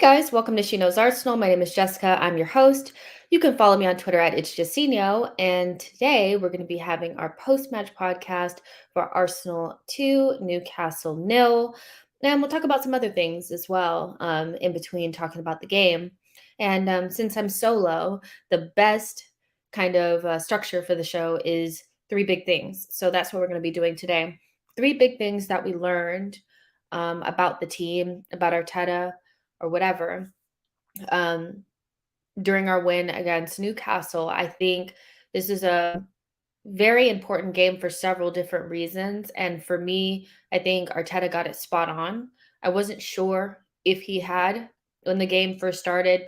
Guys, welcome to She Knows Arsenal. My name is Jessica. I'm your host. You can follow me on Twitter at It's Justino. And today we're going to be having our post-match podcast for Arsenal 2, Newcastle nil. And we'll talk about some other things as well in between talking about the game. And since I'm solo, the best kind of structure for the show is three big things. So that's what we're going to be doing today. Three big things that we learned about the team, about Arteta, or whatever um, during our win against Newcastle. I think this is a very important game for several different reasons. And for me, I think Arteta got it spot on. I wasn't sure if he had when the game first started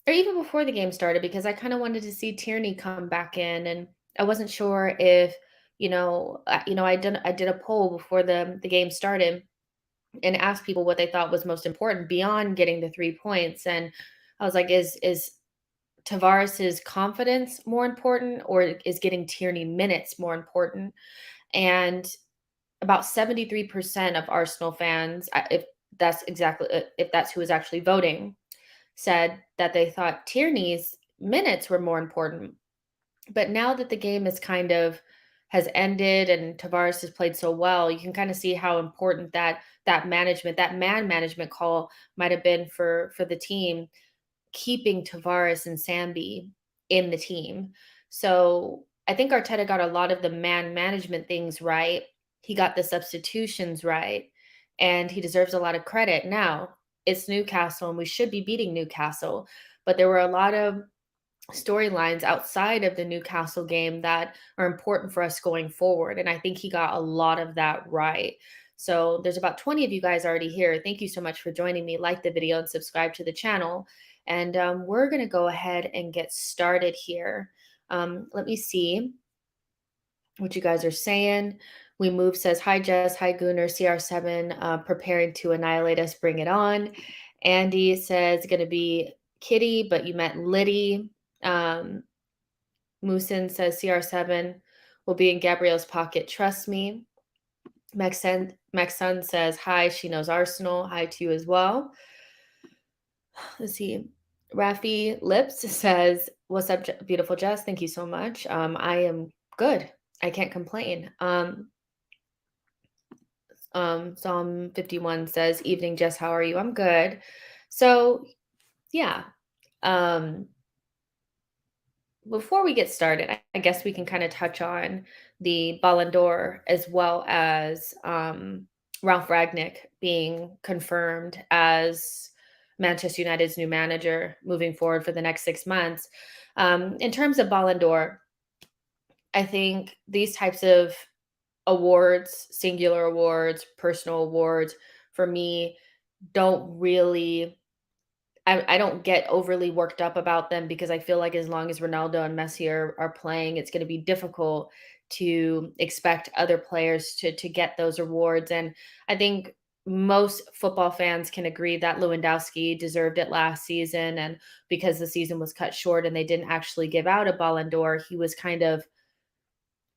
or even before the game started, because I kind of wanted to see Tierney come back in, and I wasn't sure if, I did a poll before the game started and asked people what they thought was most important beyond getting the 3 points. And I was like, is Tavares's confidence more important, or is getting Tierney minutes more important? And about 73% of Arsenal fans, if that's who is actually voting, said that they thought Tierney's minutes were more important. But now that the game is kind of has ended and Tavares has played so well, you can kind of see how important that management, that man management call might have been for the team, keeping Tavares and Sambi in the team. So I think Arteta got a lot of the man management things right. He got the substitutions right, and he deserves a lot of credit. Now, it's Newcastle, and we should be beating Newcastle, but there were a lot of storylines outside of the Newcastle game that are important for us going forward. And I think he got a lot of that right. So there's about 20 of you guys already here. Thank you so much for joining me. Like the video and subscribe to the channel. And we're going to go ahead and get started here. Let me see what you guys are saying. We Move says, hi, Jess. Hi, Gunnar. CR7 preparing to annihilate us. Bring it on. Andy says, going to be Kitty, but you meant Liddy. Musin says CR7 will be in Gabriel's pocket. Trust me. Maxson says, hi, she knows Arsenal. Hi to you as well. Let's see. Rafi Lips says, what's up, beautiful Jess? Thank you so much. I am good. I can't complain. Psalm 51 says, evening, Jess, how are you? I'm good. So, yeah. Before we get started, I guess we can kind of touch on the Ballon d'Or, as well as Ralph Ragnick being confirmed as Manchester United's new manager moving forward for the next 6 months. In terms of Ballon d'Or, I think these types of awards, singular awards, personal awards, for me, don't really I don't get overly worked up about them, because I feel like as long as Ronaldo and Messi are playing, it's going to be difficult to expect other players to get those awards. And I think most football fans can agree that Lewandowski deserved it last season. And because the season was cut short and they didn't actually give out a Ballon d'Or, he was kind of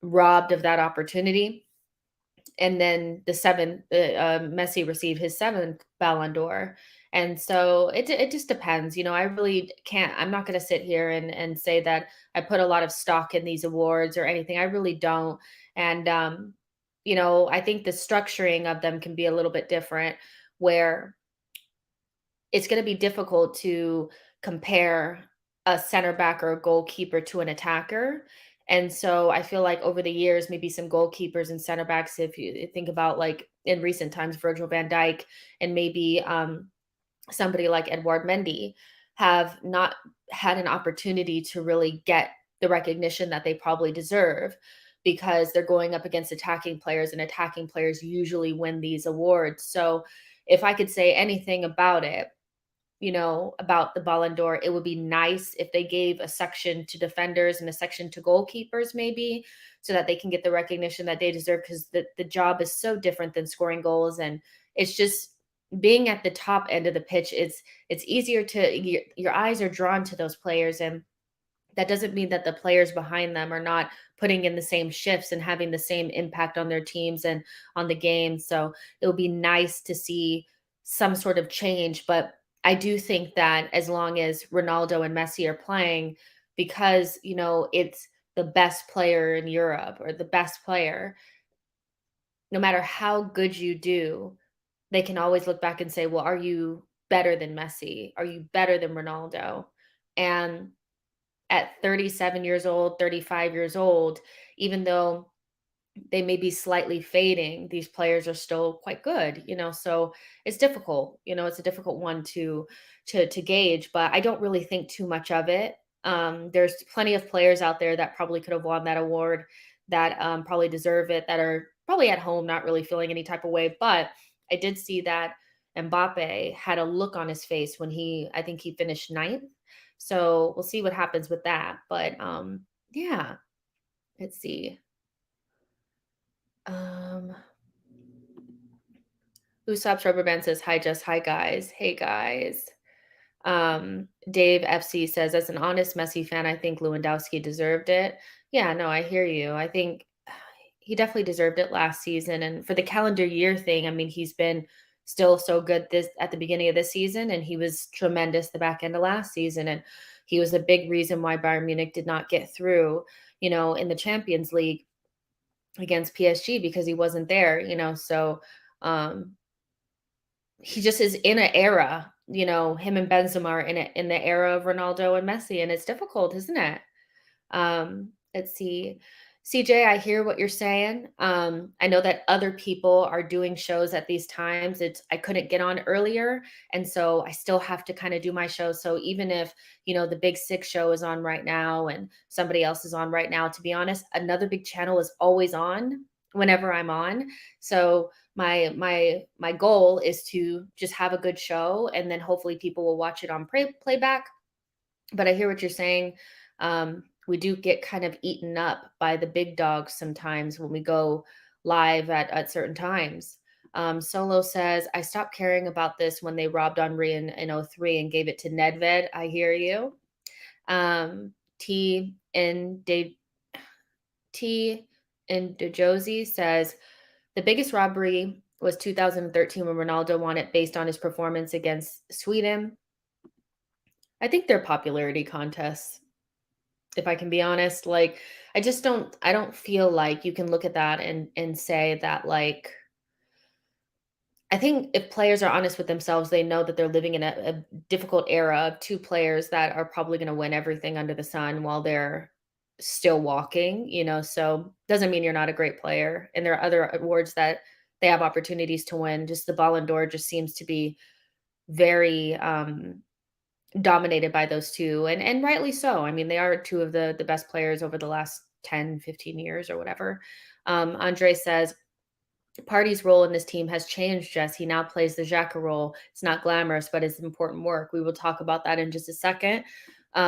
robbed of that opportunity. And then Messi received his seventh Ballon d'Or. And so it just depends. I really can't, I'm not going to sit here and say that I put a lot of stock in these awards or anything. I really don't. And, I think the structuring of them can be a little bit different, where it's going to be difficult to compare a center back or a goalkeeper to an attacker. And so I feel like over the years, maybe some goalkeepers and center backs, if you think about like in recent times, Virgil van Dijk and maybe somebody like Edouard Mendy, have not had an opportunity to really get the recognition that they probably deserve, because they're going up against attacking players, and attacking players usually win these awards. So if I could say anything about it, about the Ballon d'Or, it would be nice if they gave a section to defenders and a section to goalkeepers, maybe, so that they can get the recognition that they deserve, because the job is so different than scoring goals. And it's just being at the top end of the pitch. It's easier your eyes are drawn to those players. And that doesn't mean that the players behind them are not putting in the same shifts and having the same impact on their teams and on the game. So it would be nice to see some sort of change, but I do think that as long as Ronaldo and Messi are playing, because, it's the best player in Europe or the best player, no matter how good you do, they can always look back and say, "Well, are you better than Messi? Are you better than Ronaldo?" And at 37 years old, 35 years old, even though they may be slightly fading, these players are still quite good, so it's difficult, it's a difficult one to gauge, but I don't really think too much of it. There's plenty of players out there that probably could have won that award, that probably deserve it, that are probably at home not really feeling any type of way. But I did see that Mbappe had a look on his face when I think he finished ninth. So we'll see what happens with that. But yeah, let's see. Um, Usopp's Rubber Band says, "Hi, Jess. Hi, guys. Hey, guys." Dave FC says, "As an honest Messi fan, I think Lewandowski deserved it." Yeah, no, I hear you. I think he definitely deserved it last season. And for the calendar year thing, I mean, he's been still so good this at the beginning of this season, and he was tremendous the back end of last season. And he was a big reason why Bayern Munich did not get through, in the Champions League against PSG because he wasn't there, So um he just is in an era, him and Benzema are in the era of Ronaldo and Messi, and it's difficult, isn't it? Let's see. CJ, I hear what you're saying. I know that other people are doing shows at these times. I couldn't get on earlier, and so I still have to kind of do my show. So even if, the Big Six show is on right now and somebody else is on right now, to be honest, another big channel is always on whenever I'm on. So my goal is to just have a good show, and then hopefully people will watch it on playback. But I hear what you're saying. We do get kind of eaten up by the big dogs sometimes when we go live at certain times. Solo says, "I stopped caring about this when they robbed Henri in 03 and gave it to Nedved." I hear you. T and T and Josie says, "The biggest robbery was 2013 when Ronaldo won it based on his performance against Sweden." I think they're popularity contests, if I can be honest. Like, I don't feel like you can look at that and say that, like, I think if players are honest with themselves, they know that they're living in a difficult era of two players that are probably going to win everything under the sun while they're still walking, so doesn't mean you're not a great player. And there are other awards that they have opportunities to win. Just the Ballon d'Or just seems to be very dominated by those two, and rightly so. I mean, they are two of the best players over the last 10, 15 years or whatever. Andre says, "Party's role in this team has changed, Jess. He now plays the Xhaka role. It's not glamorous, but it's important work." We will talk about that in just a second.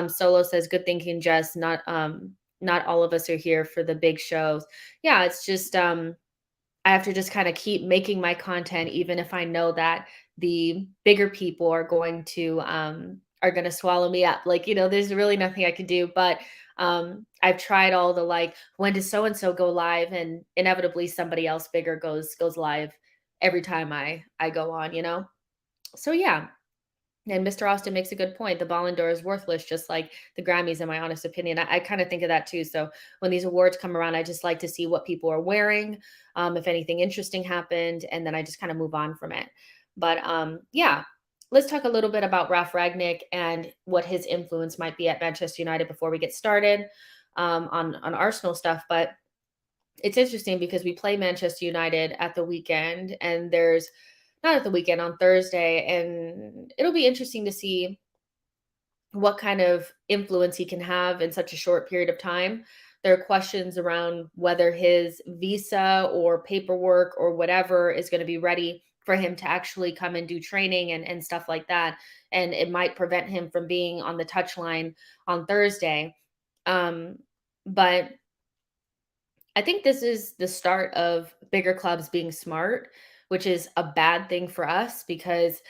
Solo says, "Good thinking, Jess. Not all of us are here for the big shows." Yeah, it's just I have to just kind of keep making my content, even if I know that the bigger people are going to swallow me up. Like, there's really nothing I can do. But I've tried all the, like, when does so and so go live, and inevitably somebody else bigger goes live every time I go on. So yeah. And Mr. Austin makes a good point. The Ballon d'Or is worthless, just like the Grammys, in my honest opinion. I kind of think of that too. So when these awards come around, I just like to see what people are wearing, if anything interesting happened, and then I just kind of move on from it. But yeah, let's talk a little bit about Ralf Ragnick and what his influence might be at Manchester United before we get started on Arsenal stuff. But it's interesting because we play Manchester United at the weekend, and there's not at the weekend, on Thursday, and it'll be interesting to see what kind of influence he can have in such a short period of time. There are questions around whether his visa or paperwork or whatever is going to be ready for him to actually come and do training and stuff like that. And it might prevent him from being on the touchline on Thursday. But I think this is the start of bigger clubs being smart, which is a bad thing for us because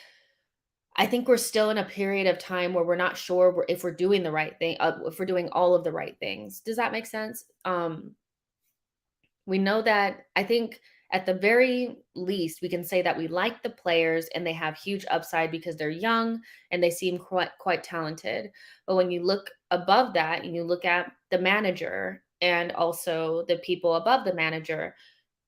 I think we're still in a period of time where we're not sure if we're doing the right thing, if we're doing all of the right things. Does that make sense? We know that I think at the very least, we can say that we like the players and they have huge upside because they're young and they seem quite talented. But when you look above that and you look at the manager and also the people above the manager,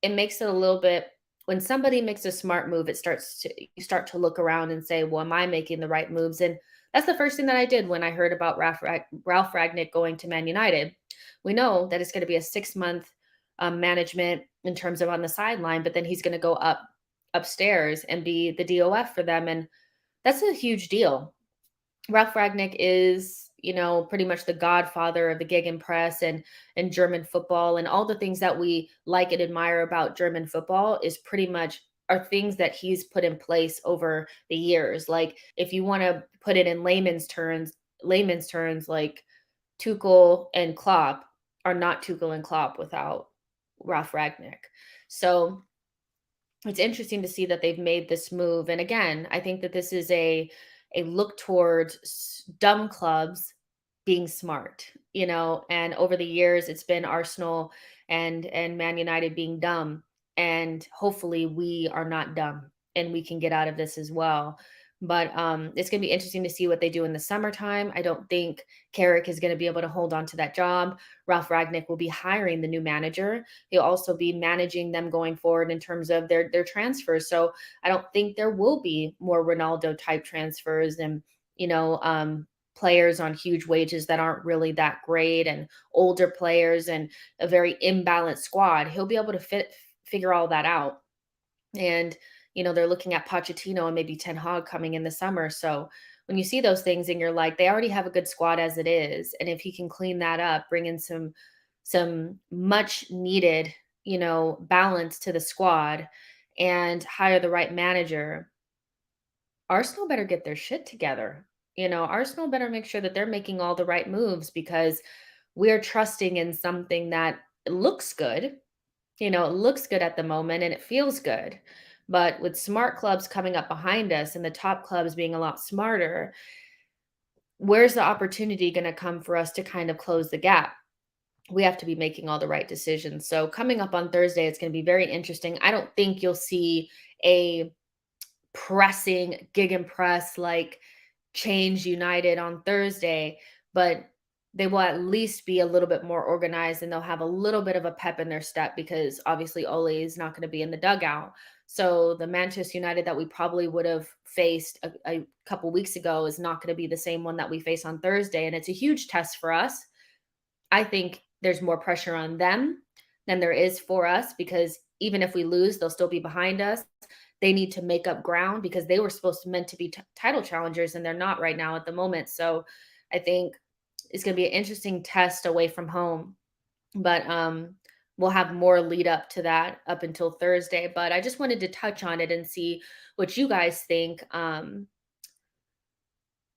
it makes it a little bit, when somebody makes a smart move, you start to look around and say, well, am I making the right moves? And that's the first thing that I did when I heard about Ralph Ragnick going to Man United. We know that it's going to be a 6 month management in terms of on the sideline, but then he's going to go upstairs and be the DOF for them. And that's a huge deal. Ralph Ragnick is, pretty much the godfather of the Gegenpress and German football, and all the things that we like and admire about German football is pretty much are things that he's put in place over the years. Like if you want to put it in layman's terms, like Tuchel and Klopp are not Tuchel and Klopp without Ralph Ragnick. So it's interesting to see that they've made this move. And again, I think that this is a look towards dumb clubs being smart, and over the years it's been Arsenal and Man United being dumb, and hopefully we are not dumb and we can get out of this as well. But it's going to be interesting to see what they do in the summertime. I don't think Carrick is going to be able to hold on to that job. Ralph Ragnick will be hiring the new manager. He'll also be managing them going forward in terms of their transfers. So I don't think there will be more Ronaldo type transfers and players on huge wages that aren't really that great, and older players and a very imbalanced squad. He'll be able to figure all that out. And they're looking at Pochettino and maybe Ten Hag coming in the summer. So when you see those things and you're like, they already have a good squad as it is, and if he can clean that up, bring in some much needed, balance to the squad and hire the right manager, Arsenal better get their shit together. Arsenal better make sure that they're making all the right moves, because we're trusting in something that looks good. It looks good at the moment and it feels good. But with smart clubs coming up behind us and the top clubs being a lot smarter, where's the opportunity going to come for us to kind of close the gap? We have to be making all the right decisions. So coming up on Thursday, it's going to be very interesting. I don't think you'll see a pressing gegenpress like change United on Thursday, but they will at least be a little bit more organized and they'll have a little bit of a pep in their step, because obviously Ole is not going to be in the dugout. So the Manchester United that we probably would have faced a couple weeks ago is not going to be the same one that we face on Thursday. And it's a huge test for us. I think there's more pressure on them than there is for us, because even if we lose, they'll still be behind us. They need to make up ground because they were meant to be title challengers and they're not right now at the moment. So I think it's going to be an interesting test away from home, but we'll have more lead up to that up until Thursday. But I just wanted to touch on it and see what you guys think.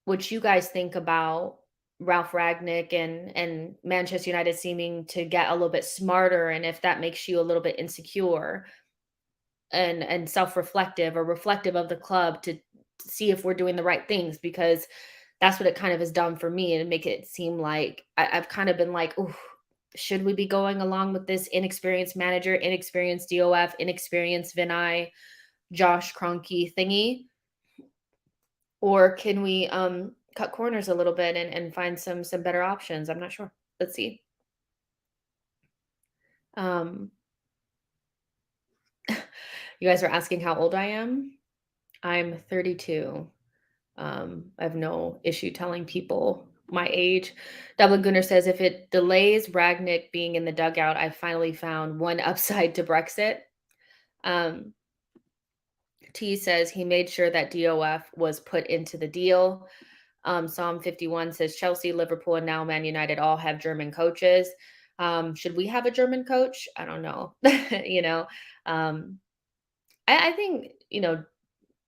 What you guys think about Ralph Ragnick and Manchester United seeming to get a little bit smarter, and if that makes you a little bit insecure and self-reflective or reflective of the club to see if we're doing the right things, because that's what it kind of has done for me, and make it seem like I've kind of been like, oh, should we be going along with this inexperienced manager, inexperienced DOF, inexperienced Vinay, Josh Kroenke thingy? Or can we cut corners a little bit and find some better options? I'm not sure. Let's see. Um, you guys are asking how old I am. I'm 32. I have no issue telling people my age. Dublin Gunner says, if it delays Ragnick being in the dugout, I finally found one upside to Brexit. Um, T says he made sure that DOF was put into the deal. Psalm 51 says Chelsea, Liverpool, and now Man United all have German coaches. Should we have a German coach? I don't know. Um, I think,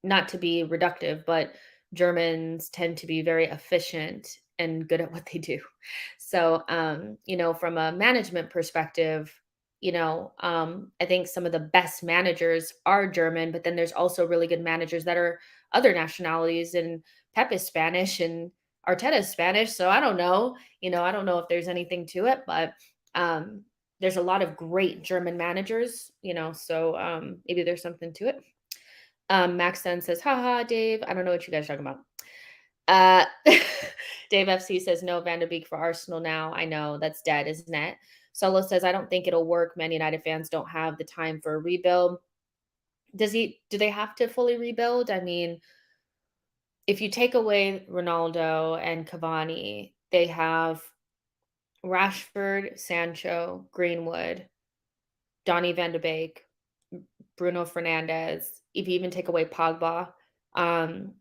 not to be reductive, but Germans tend to be very efficient and good at what they do. So, from a management perspective, I think some of the best managers are German, but then there's also really good managers that are other nationalities, and Pep is Spanish and Arteta is Spanish. So I don't know, I don't know if there's anything to it, but there's a lot of great German managers, so maybe there's something to it. Max then says, haha, Dave. I don't know what you guys are talking about. Uh, Dave FC says, no, Van der Beek for Arsenal now. I know that's dead, isn't it? Solo says, I don't think it'll work. Man United fans don't have the time for a rebuild. Do they have to fully rebuild? I mean, if you take away Ronaldo and Cavani, they have Rashford, Sancho, Greenwood, Donny van de Beek, Bruno Fernandes. If you even take away Pogba, um,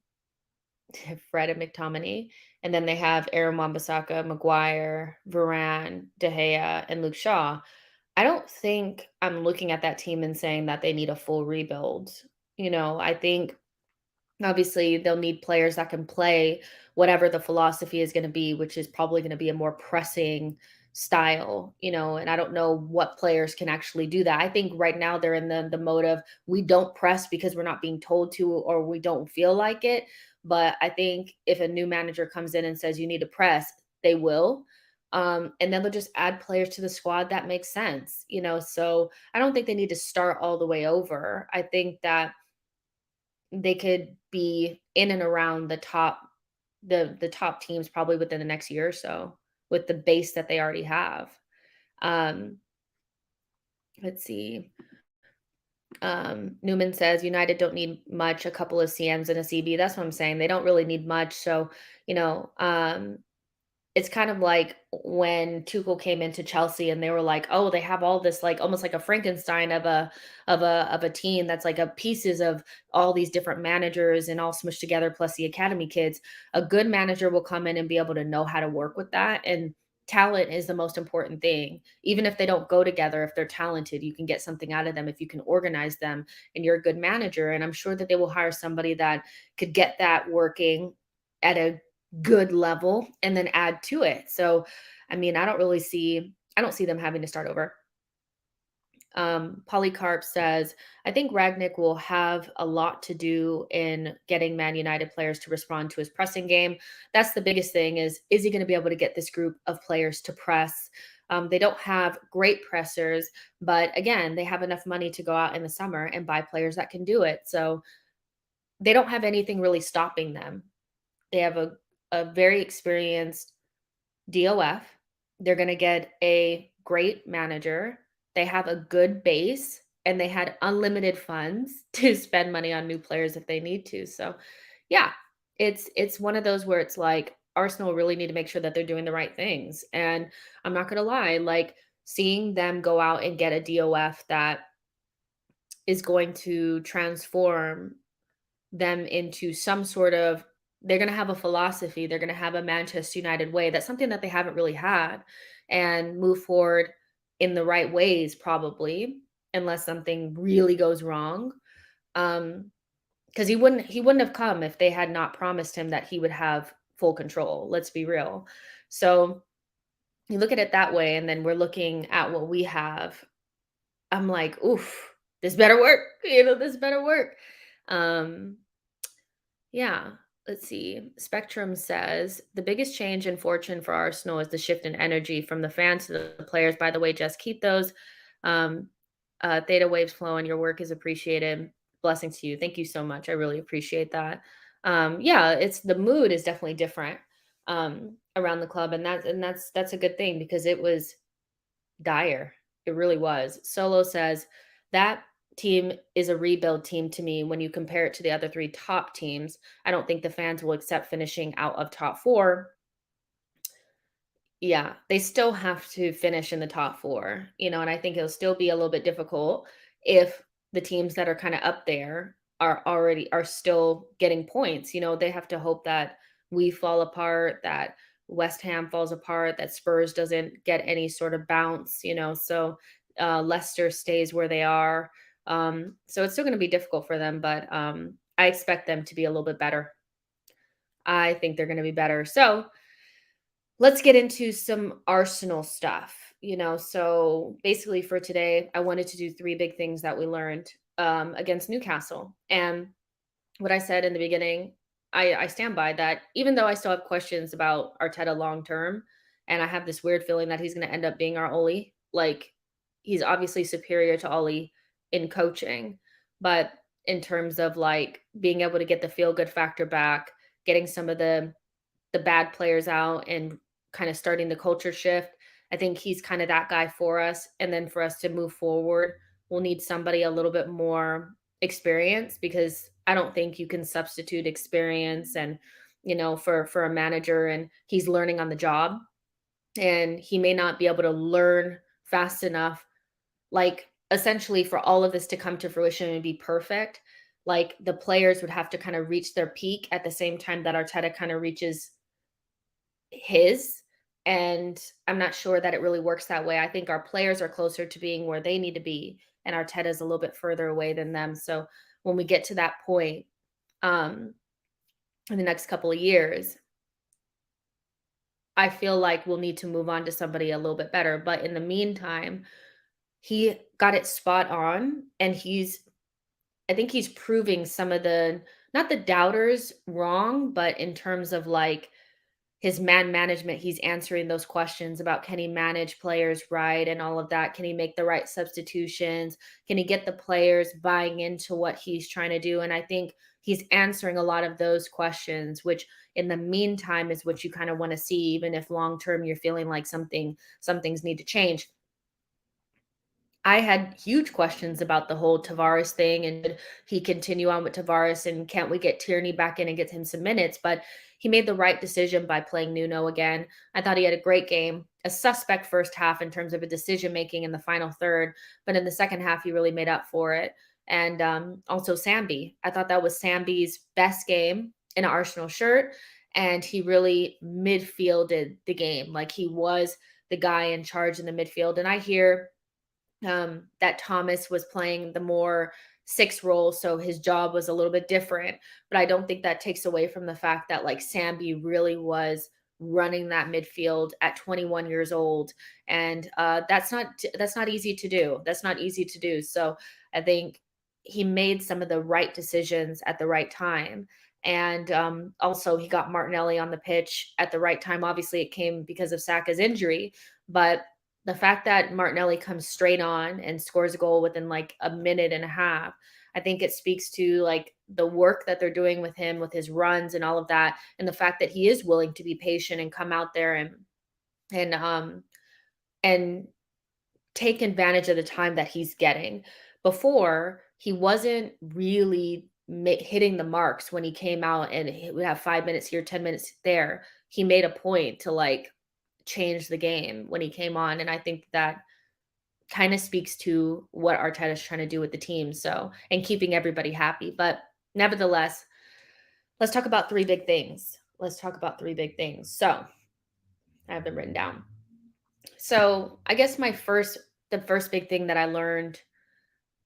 Fred and McTominay, and then they have Aaron Wan-Bissaka, Maguire, Varane, De Gea, and Luke Shaw. I don't think I'm looking at that team and saying that they need a full rebuild. I think obviously they'll need players that can play whatever the philosophy is going to be, which is probably going to be a more pressing style, and I don't know what players can actually do that. I think right now they're in the mode of we don't press because we're not being told to or we don't feel like it. But I think if a new manager comes in and says you need to press, they will. And then they'll just add players to the squad that makes sense, so I don't think they need to start all the way over. I think that they could be in and around the top teams probably within the next year or so with the base that they already have. Um, let's see. Newman says United don't need much, a couple of CMs and a CB. That's what I'm saying. They don't really need much. So, you know, um, it's kind of like when Tuchel came into Chelsea and they were like, "Oh, they have all this like almost like a Frankenstein of a team that's like a pieces of all these different managers and all smushed together plus the academy kids." A good manager will come in and be able to know how to work with that, and talent is the most important thing. Even if they don't go together, if they're talented, you can get something out of them if you can organize them and you're a good manager, and I'm sure that they will hire somebody that could get that working at a good level and then add to it. So, I mean, I don't see them having to start over. Polycarp says, I think Ragnick will have a lot to do in getting Man United players to respond to his pressing game. That's the biggest thing is he going to be able to get this group of players to press? They don't have great pressers, but again, they have enough money to go out in the summer and buy players that can do it. So they don't have anything really stopping them. They have a very experienced DOF. They're going to get a great manager. They have a good base and they had unlimited funds to spend money on new players if they need to. So, yeah, it's one of those where it's like Arsenal really need to make sure that they're doing the right things. And I'm not going to lie, like seeing them go out and get a DOF that is going to transform them into some sort of they're going to have a philosophy, they're going to have a Manchester United way. That's something that they haven't really had and move forward in the right ways probably unless something really goes wrong. Because he wouldn't have come if they had not promised him that he would have full control. Let's be real. So you look at it that way and then we're looking at what we have. I'm like, oof, this better work. This better work. Um Yeah, let's see. Spectrum says the biggest change in fortune for Arsenal is the shift in energy from the fans to the players. By the way, just keep those um, theta waves flowing. Your work is appreciated. Blessings to you. Thank you so much. I really appreciate that. Yeah, it's the mood is definitely different around the club, and that's a good thing because it was dire. It really was. Solo says that team is a rebuild team to me when you compare it to the other three top teams. I don't think the fans will accept finishing out of top four. Yeah, they still have to finish in the top four, and I think it'll still be a little bit difficult if the teams that are kind of up there are still getting points. They have to hope that we fall apart, that West Ham falls apart, that Spurs doesn't get any sort of bounce, so Leicester stays where they are. So it's still going to be difficult for them, but I expect them to be a little bit better. I think they're going to be better. So let's get into some Arsenal stuff. So basically for today, I wanted to do three big things that we learned against Newcastle. And what I said in the beginning, I stand by that, even though I still have questions about Arteta long term, and I have this weird feeling that he's going to end up being our Oli. Like, he's obviously superior to Ollie in coaching, but in terms of, like, being able to get the feel good factor back, getting some of the bad players out and kinda starting the culture shift, I think he's kinda that guy for us, and then for us to move forward, we'll need somebody a little bit more experienced because I don't think you can substitute experience and, for a manager, and he's learning on the job, and he may not be able to learn fast enough, like, essentially for all of this to come to fruition and be perfect, like, the players would have to kinda reach their peak at the same time that Arteta kinda reaches his, and I'm not sure that it really works that way. I think our players are closer to being where they need to be, and Arteta's a little bit further away than them, so when we get to that point, um, in the next couple of years, I feel like we'll need to move on to somebody a little bit better, but in the meantime, he got it spot on, and I think he's proving some of the not the doubters wrong, but in terms of, like, his man management, he's answering those questions about can he manage players right and all of that? Can he make the right substitutions? Can he get the players buying into what he's trying to do? And I think he's answering a lot of those questions, which in the meantime is what you kind of want to see, even if long term you're feeling like some things need to change. I had huge questions about the whole Tavares thing, and did he continue on with Tavares, and can't we get Tierney back in and get him some minutes? But he made the right decision by playing Nuno again. I thought he had a great game, a suspect first half in terms of a decision making in the final third, but in the second half he really made up for it. And also Sambi, I thought that was Sambi's best game in an Arsenal shirt, and he really midfielded the game like he was the guy in charge in the midfield. And I hear that Thomas was playing the more six role, so his job was a little bit different. But I don't think that takes away from the fact that like Sambi really was running that midfield at 21 years old, and that's not easy to do. That's not easy to do. So I think he made some of the right decisions at the right time. And also, he got Martinelli on the pitch at the right time. Obviously, it came because of Saka's injury, but the fact that Martinelli comes straight on and scores a goal within like a minute and a half, I think it speaks to like the work that they're doing with him, with his runs and all of that, and the fact that he is willing to be patient and come out there and and take advantage of the time that he's getting. Before, he wasn't really hitting the marks when he came out and he would have 5 minutes here, 10 minutes there. He made a point to like change the game when he came on. And I think that kind of speaks to what Arteta is trying to do with the team. So, and keeping everybody happy. But nevertheless, let's talk about three big things. Let's talk about three big things. So, I have them written down. So, I guess the first big thing that I learned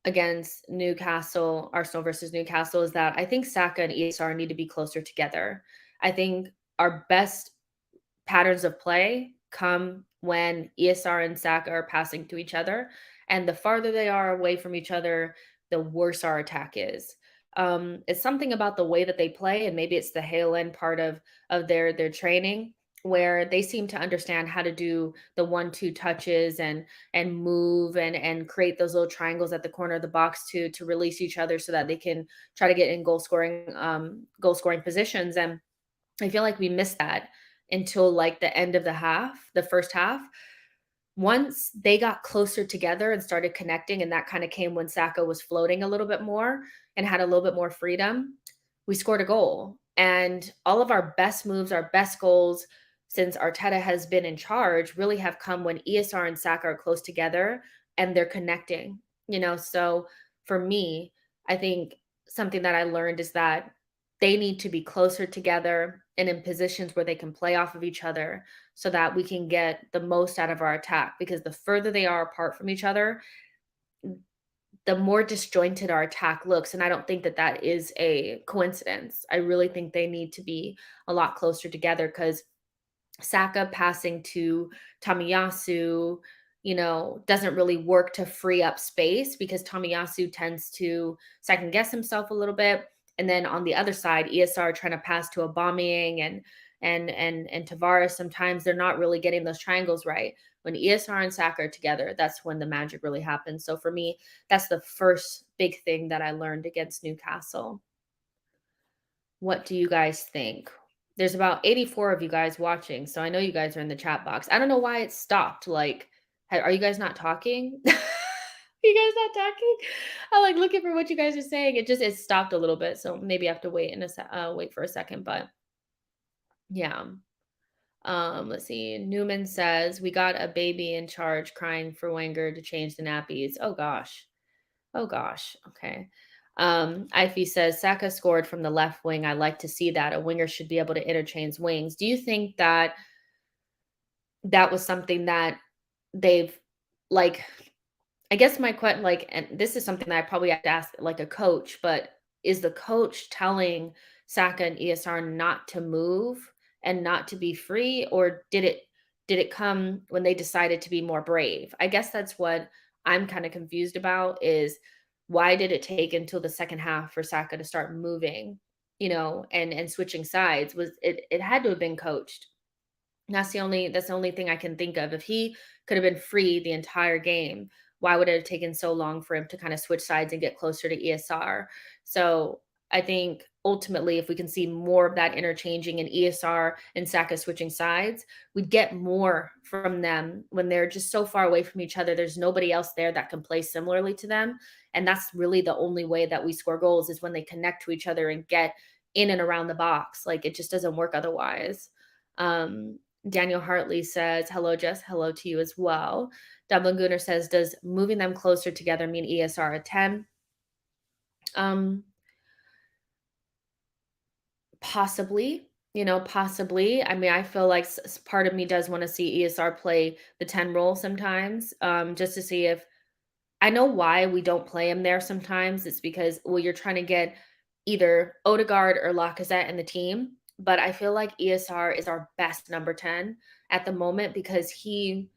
against Newcastle, Arsenal versus Newcastle, is that I think Saka and ESR need to be closer together. I think our best patterns of play come when ESR and Saka are passing to each other, and the farther they are away from each other, the worse our attack is. It's something about the way that they play, and maybe it's the Hale end part of their training, where they seem to understand how to do the 1-2 touches and move and create those little triangles at the corner of the box to release each other so that they can try to get in goal scoring positions. And I feel like we missed that until like the end of the first half. Once they got closer together and started connecting, and that kind of came when Saka was floating a little bit more and had a little bit more freedom, we scored a goal. And all of our best moves, our best goals since Arteta has been in charge really have come when ESR and Saka are close together and they're connecting, So for me, I think something that I learned is that they need to be closer together and in positions where they can play off of each other so that we can get the most out of our attack, because the further they are apart from each other, the more disjointed our attack looks. And I don't think that that is a coincidence. I really think they need to be a lot closer together, because Saka passing to Tomiyasu, doesn't really work to free up space because Tomiyasu tends to second guess himself a little bit. And then on the other side, ESR trying to pass to Aubameyang and Tavares, sometimes they're not really getting those triangles right. When ESR and Saka are together, that's when the magic really happens. So for me, that's the first big thing that I learned against Newcastle. What do you guys think? There's about 84 of you guys watching, so I know you guys are in the chat box. I don't know why it stopped. Like, are you guys not talking? You guys not talking? I'm like looking for what you guys are saying. It stopped a little bit, so maybe I have to wait for a second. But yeah. Let's see. Newman says we got a baby in charge crying for Wenger to change the nappies. Oh gosh. Oh gosh. Okay. Ify says Saka scored from the left wing. I like to see that. A winger should be able to interchange wings. Do you think that that was something that they've like I guess my question, like, and this is something that I probably have to ask like a coach, but is the coach telling Saka and ESR not to move and not to be free, or did it come when they decided to be more brave? I guess that's what I'm kind of confused about is why did it take until the second half for Saka to start moving, and switching sides? Was it had to have been coached. That's the only thing I can think of. If he could have been free the entire game, why would it have taken so long for him to kind of switch sides and get closer to ESR? So I think ultimately, if we can see more of that interchanging in ESR and Saka switching sides, we'd get more from them when they're just so far away from each other. There's nobody else there that can play similarly to them. And that's really the only way that we score goals is when they connect to each other and get in and around the box. Like it just doesn't work otherwise. Um, Daniel Hartley says, hello, Jess. Hello to you as well. Dublin Gooner says, does moving them closer together mean ESR a 10? Possibly, possibly. I mean, I feel like part of me does want to see ESR play the 10 role sometimes, just to see if I know why we don't play him there sometimes. It's because, well, you're trying to get either Odegaard or Lacazette in the team. But I feel like ESR is our best number 10 at the moment because he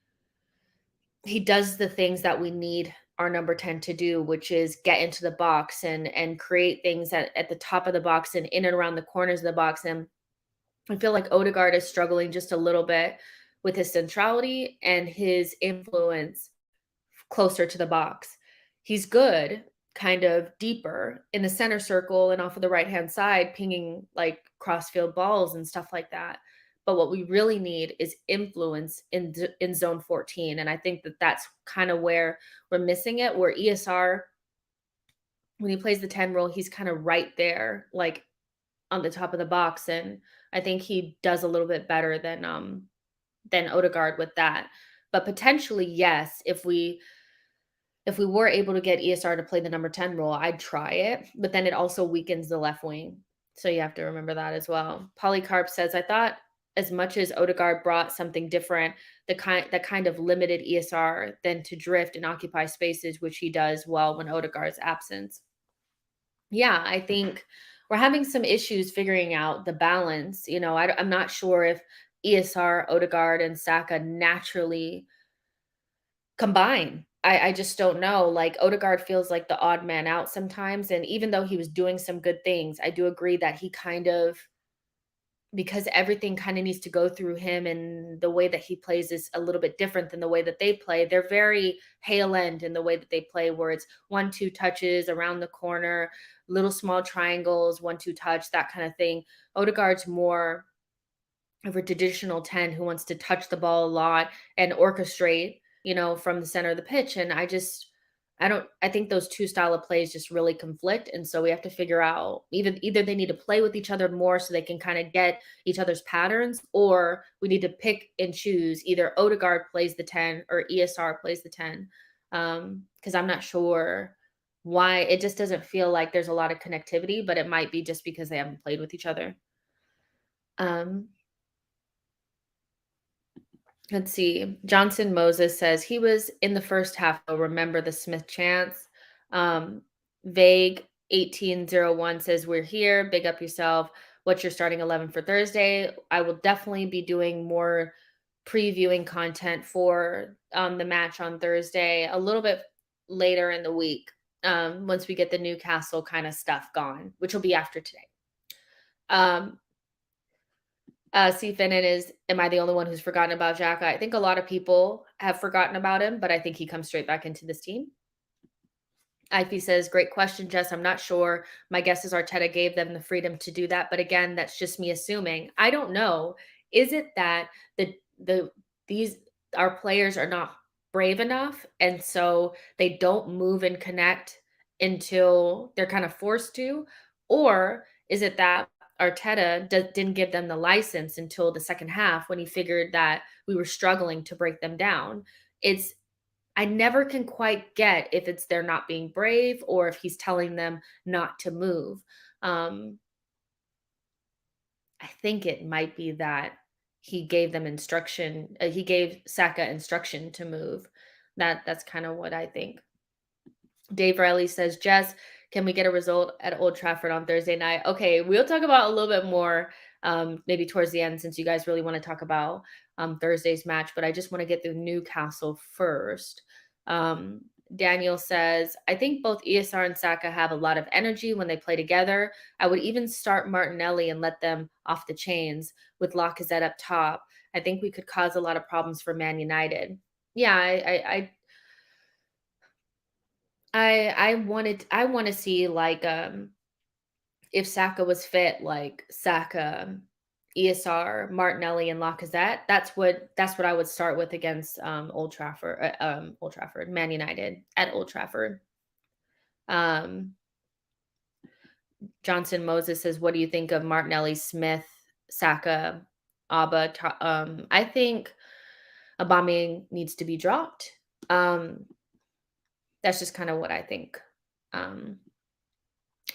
does the things that we need our number 10 to do, which is get into the box and create things at the top of the box and in and around the corners of the box. And I feel like Odegaard is struggling just a little bit with his centrality and his influence closer to the box. He's good, kind of deeper in the center circle and off of the right hand side, pinging like crossfield balls and stuff like that. But what we really need is influence in zone 14, and I think that that's kind of where we're missing it. Where ESR, when he plays the 10 role, he's kind of right there, like on the top of the box, and I think he does a little bit better than Odegaard with that. But potentially, yes, if we were able to get ESR to play the number 10 role, I'd try it, but then it also weakens the left wing. So you have to remember that as well. Polycarp says, I thought as much as Odegaard brought something different, that kind of limited ESR than to drift and occupy spaces, which he does well when Odegaard's absence. Yeah, I think we're having some issues figuring out the balance. I'm not sure if ESR, Odegaard, and Saka naturally combine. I just don't know. Like Odegaard feels like the odd man out sometimes. And even though he was doing some good things, I do agree that he kind of, because everything kind of needs to go through him and the way that he plays is a little bit different than the way that they play. They're very Hale end in the way that they play, where it's 1-2 touches around the corner, little small triangles, 1-2 touch, that kind of thing. Odegaard's more of a traditional 10 who wants to touch the ball a lot and orchestrate, from the center of the pitch. And I think those two style of plays just really conflict. And so we have to figure out either they need to play with each other more so they can kind of get each other's patterns, or we need to pick and choose either Odegaard plays the 10 or ESR plays the 10. Because I'm not sure why it just doesn't feel like there's a lot of connectivity, but it might be just because they haven't played with each other. Um, Let's see. Johnson Moses says he was in the first half. Though, remember the Smith chance. Vague 1801 says we're here. Big up yourself. What's your starting 11 for Thursday? I will definitely be doing more previewing content for the match on Thursday a little bit later in the week. Once we get the Newcastle kind of stuff gone, which will be after today. Um, C. Finnan is, am I the only one who's forgotten about Xhaka? I think a lot of people have forgotten about him, but I think he comes straight back into this team. Ivy says, great question, Jess. I'm not sure. My guess is Arteta gave them the freedom to do that. But again, that's just me assuming. I don't know. Is it that the these our players are not brave enough and so they don't move and connect until they're kind of forced to? Or is it that Arteta didn't give them the license until the second half when he figured that we were struggling to break them down? It's I never can quite get if it's they're not being brave or if he's telling them not to move. Um, I think it might be that he gave them instruction. He gave Saka instruction to move. That's kind of what I think. Dave Riley says, Jess, can we get a result at Old Trafford on Thursday night? Okay, we'll talk about a little bit more maybe towards the end since you guys really want to talk about Thursday's match, but I just want to get through Newcastle first. Um, Daniel says, I think both ESR and Saka have a lot of energy when they play together. I would even start Martinelli and let them off the chains with Lacazette up top. I think we could cause a lot of problems for Man United. Yeah, I want to see like if Saka was fit, like Saka, ESR, Martinelli, and Lacazette. That's what I would start with against Old Trafford, Man United at Old Trafford. Um, Johnson Moses says, "What do you think of Martinelli, Smith, Saka, I think Aubameyang needs to be dropped. Um, that's just kind of what I think. Um,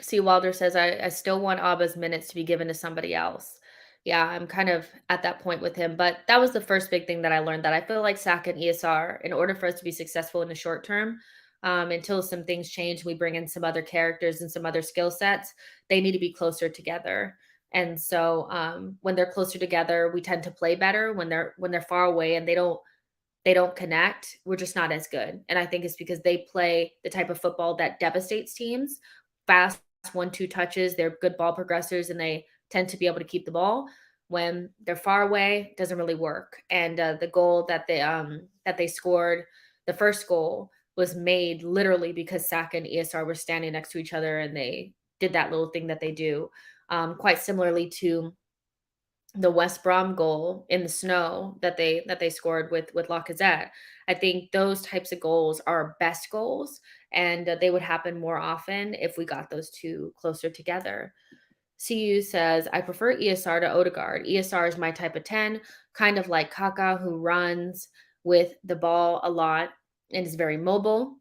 C. Wilder says, I still want Abba's minutes to be given to somebody else. Yeah, I'm kind of at that point with him. But that was the first big thing that I learned that I feel like Saka and ESR, in order for us to be successful in the short term, until some things change, we bring in some other characters and some other skill sets, they need to be closer together. And so when they're closer together, we tend to play better. When they're far away and they don't connect, we're just not as good. And I think it's because they play the type of football that devastates teams. Fast 1-2 touches, they're good ball progressors and they tend to be able to keep the ball. When they're far away, it doesn't really work. And the goal that they scored, the first goal was made literally because Saka and ESR were standing next to each other and they did that little thing that they do. Quite similarly to the West Brom goal in the snow that they scored with Lacazette. I think those types of goals are our best goals, and they would happen more often if we got those two closer together. CU says, I prefer ESR to Odegaard. ESR is my type of 10, kind of like Kaka, who runs with the ball a lot and is very mobile.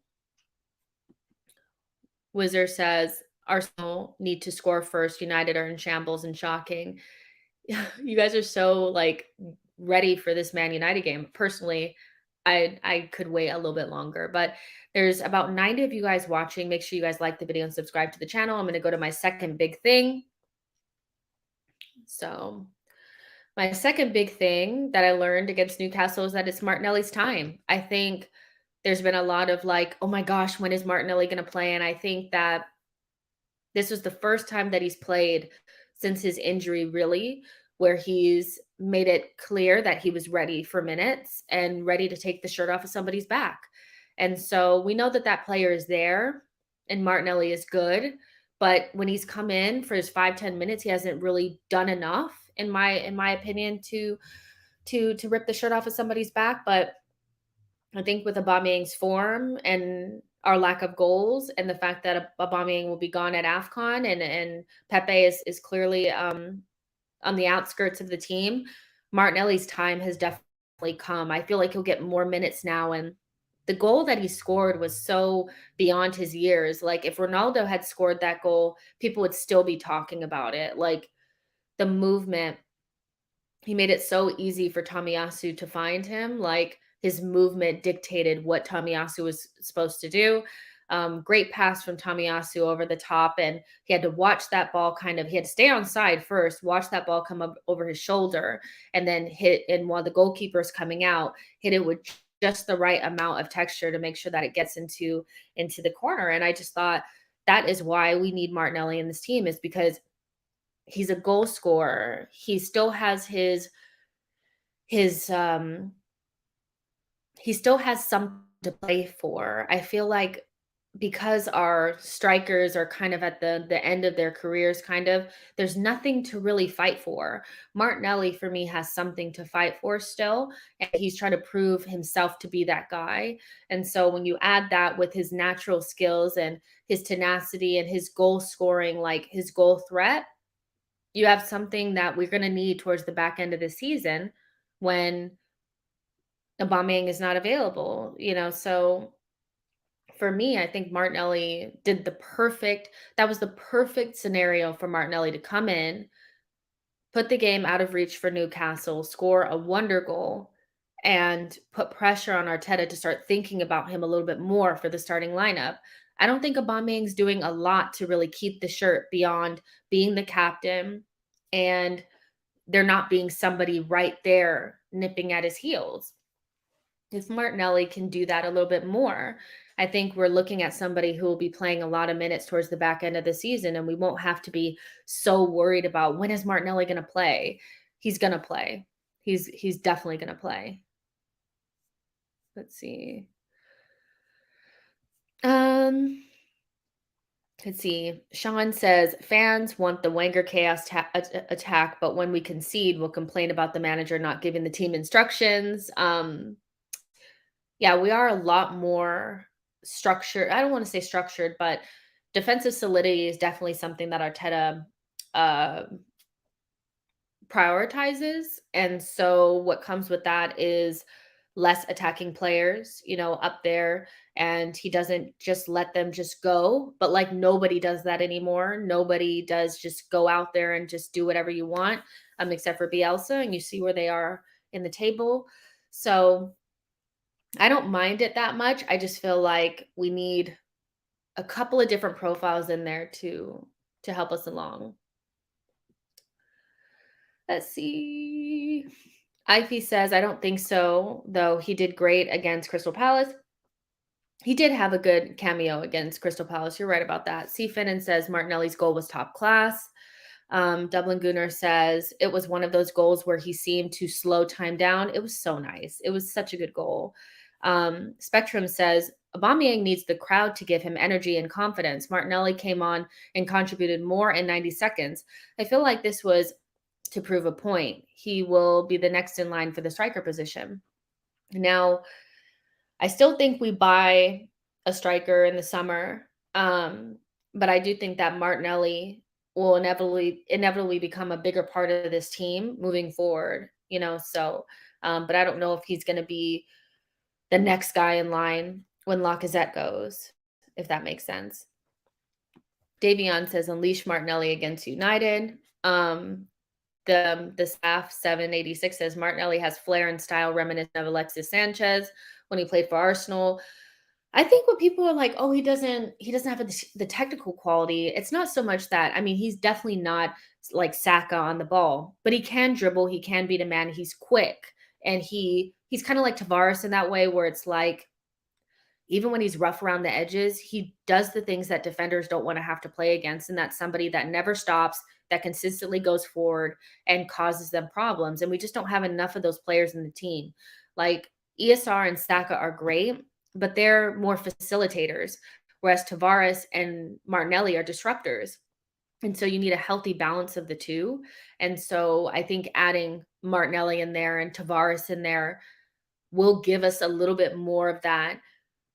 Wizard says, Arsenal need to score first. United are in shambles and shocking. You guys are so like ready for this Man United game. Personally, I could wait a little bit longer, but there's about 90 of you guys watching. Make sure you guys like the video and subscribe to the channel. I'm going to go to my second big thing. So, my second big thing that I learned against Newcastle is that it's Martinelli's time. I think there's been a lot of like, oh my gosh, when is Martinelli going to play? And I think that this was the first time that he's played since his injury, really, where he's made it clear that he was ready for minutes and ready to take the shirt off of somebody's back. And so we know that that player is there and Martinelli is good. But when he's come in for his 5-10 minutes, he hasn't really done enough, in my opinion, to rip the shirt off of somebody's back. But I think with Aubameyang's form and our lack of goals and the fact that Aubameyang will be gone at AFCON and Pepe is clearly on the outskirts of the team, Martinelli's time has definitely come. I feel like he'll get more minutes now. And the goal that he scored was so beyond his years. Like if Ronaldo had scored that goal, people would still be talking about it. Like the movement, he made it so easy for Tomiyasu to find him. Like his movement dictated what Tomiyasu was supposed to do. Great pass from Tomiyasu over the top, and he had to watch that ball he had to stay on side first, watch that ball come up over his shoulder, and then hit. And while the goalkeeper is coming out, hit it with just the right amount of texture to make sure that it gets into the corner. And I just thought that is why we need Martinelli in this team, is because He's a goal scorer. He still has his he still has something to play for. I feel like because our strikers are kind of at the end of their careers kind of, there's nothing to really fight for. Martinelli for me has something to fight for still, and he's trying to prove himself to be that guy. And so when you add that with his natural skills and his tenacity and his goal scoring, like his goal threat, you have something that we're going to need towards the back end of the season when Aubameyang is not available, so for me, I think Martinelli did the perfect that was the perfect scenario for Martinelli to come in, put the game out of reach for Newcastle, score a wonder goal, and put pressure on Arteta to start thinking about him a little bit more for the starting lineup. I don't think Aubameyang's doing a lot to really keep the shirt beyond being the captain and there not being somebody right there nipping at his heels. If Martinelli can do that a little bit more, I think we're looking at somebody who will be playing a lot of minutes towards the back end of the season, and we won't have to be so worried about when is Martinelli going to play. He's going to play. He's definitely going to play. Let's see. Um, let's see. Sean says fans want the Wenger chaos attack, but when we concede, we'll complain about the manager not giving the team instructions. Yeah, we are a lot more structured. I don't want to say structured, but defensive solidity is definitely something that Arteta uh, prioritizes. And so what comes with that is less attacking players, up there. And he doesn't just let them just go, but like nobody does that anymore. Nobody does just go out there and just do whatever you want, except for Bielsa. And you see where they are in the table. So I don't mind it that much. I just feel like we need a couple of different profiles in there to help us along. Let's see. Ivy says, I don't think so, though he did great against Crystal Palace. He did have a good cameo against Crystal Palace. You're right about that. C. Finnan says Martinelli's goal was top class. Dublin Gunner says it was one of those goals where he seemed to slow time down. It was so nice. It was such a good goal. Spectrum says Aubameyang needs the crowd to give him energy and confidence. Martinelli came on and contributed more in 90 seconds. I feel like this was to prove a point. He will be the next in line for the striker position. Now, I still think we buy a striker in the summer, but I do think that Martinelli will inevitably become a bigger part of this team moving forward. But I don't know if he's going to be the next guy in line when Lacazette goes, if that makes sense. Davion says unleash Martinelli against United. The staff 786 says Martinelli has flair and style reminiscent of Alexis Sanchez when he played for Arsenal. I think what people are like, oh, he doesn't have the technical quality. It's not so much that. I mean, he's definitely not like Saka on the ball, but he can dribble. He can beat a man. He's quick, and he's kind of like Tavares in that way, where it's like even when he's rough around the edges, he does the things that defenders don't want to have to play against, and that's somebody that never stops, that consistently goes forward and causes them problems. And we just don't have enough of those players in the team. Like ESR and Saka are great, but they're more facilitators, whereas Tavares and Martinelli are disruptors. And so you need a healthy balance of the two. And so I think adding Martinelli in there and Tavares in there will give us a little bit more of that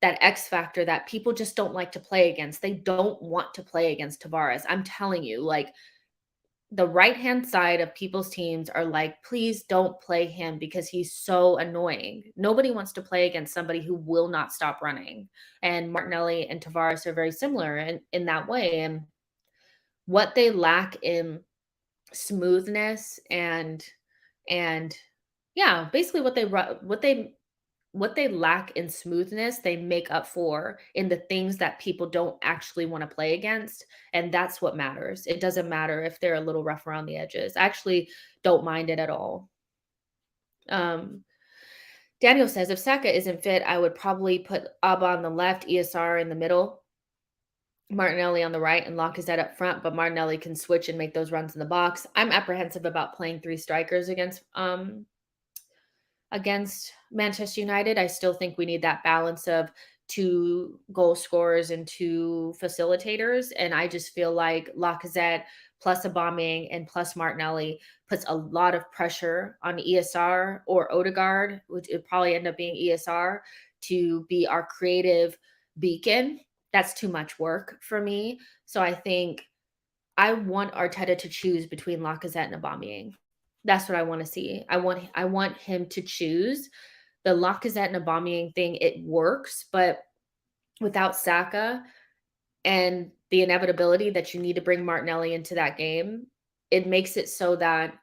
X factor that people just don't like to play against. They don't want to play against Tavares. I'm telling you, like the right-hand side of people's teams are like, please don't play him because he's so annoying. Nobody wants to play against somebody who will not stop running. And Martinelli and Tavares are very similar in that way. And what they lack in smoothness and yeah, basically what they lack in smoothness, they make up for in the things that people don't actually want to play against. And that's what matters. It doesn't matter if they're a little rough around the edges. I actually don't mind it at all. Daniel says, if Saka isn't fit, I would probably put Abba on the left, ESR in the middle. Martinelli on the right and Lacazette up front, but Martinelli can switch and make those runs in the box. I'm apprehensive about playing 3 strikers against Manchester United. I still think we need that balance of 2 goal scorers and 2 facilitators, and I just feel like Lacazette plus Aubameyang and plus Martinelli puts a lot of pressure on ESR or Odegaard, which would probably end up being ESR, to be our creative beacon. That's too much work for me. So I think I want Arteta to choose between Lacazette and Aubameyang. That's what I wanna see. I want him to choose. The Lacazette and Aubameyang thing, it works, but without Saka and the inevitability that you need to bring Martinelli into that game, it makes it so that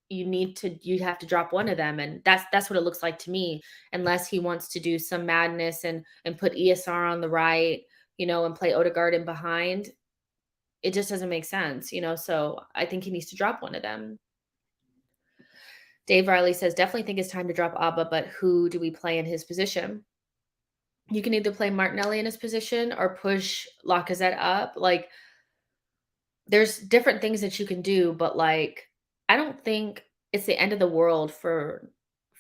you have to drop one of them, and that's what it looks like to me, unless he wants to do some madness and put ESR on the right, and play Odegaard in behind. It just doesn't make sense, so I think he needs to drop one of them. Dave Riley says, definitely think it's time to drop Abba, but who do we play in his position? You can either play Martinelli in his position or push Lacazette up. Like, there's different things that you can do, but like, I don't think it's the end of the world for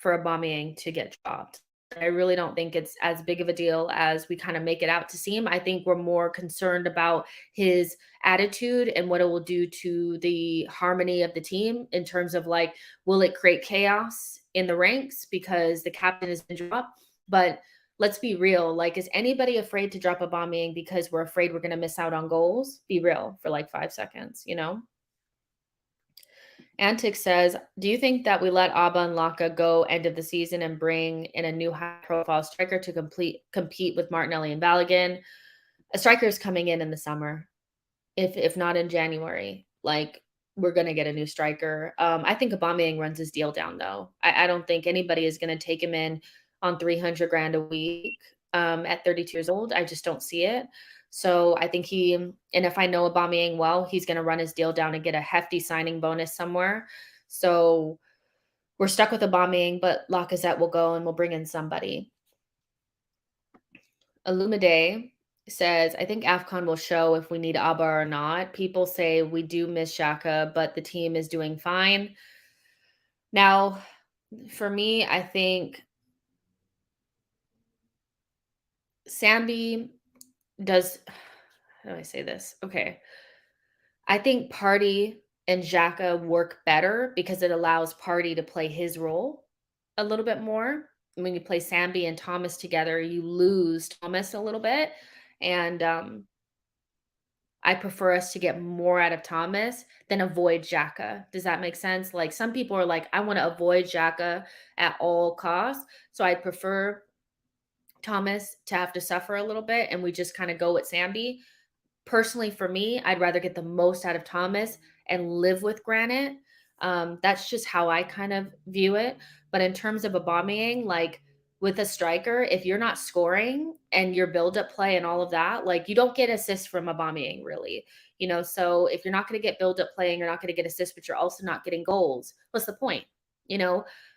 Aubameyang to get dropped. I really don't think it's as big of a deal as we kind of make it out to seem. I think we're more concerned about his attitude and what it will do to the harmony of the team in terms of like, will it create chaos in the ranks because the captain has been dropped? But let's be real. Like, is anybody afraid to drop Aubameyang because we're afraid we're going to miss out on goals? Be real for like 5 seconds. Antic says, do you think that we let Abba and Laka go end of the season and bring in a new high-profile striker to compete with Martinelli and Balogun? A striker is coming in the summer, if not in January. Like, we're gonna get a new striker. I think Aubameyang runs his deal down though. I don't think anybody is gonna take him in on 300 grand a week at 32 years old. I just don't see it. So I think and if I know Aubameyang well, he's gonna run his deal down and get a hefty signing bonus somewhere. So we're stuck with Aubameyang, but Lacazette will go and we'll bring in somebody. Illumide says, I think AFCON will show if we need Abba or not. People say we do miss Xhaka, but the team is doing fine. Now, for me, I think Sambi does how do I say this? Okay. I think Party and Xhaka work better because it allows Party to play his role a little bit more. When you play Sambi and Thomas together, you lose Thomas a little bit. And I prefer us to get more out of Thomas than avoid Xhaka. Does that make sense? Like, some people are like, I want to avoid Xhaka at all costs. So I prefer Thomas to have to suffer a little bit and we just kind of go with Sambi. Personally, for me, I'd rather get the most out of Thomas and live with Granite. That's just how I kind of view it. But in terms of Aubameyang, like, with a striker, if you're not scoring and your build-up play and all of that, like, you don't get assists from Aubameyang, really. So if you're not going to get build-up play and you're not going to get assists, but you're also not getting goals, what's the point?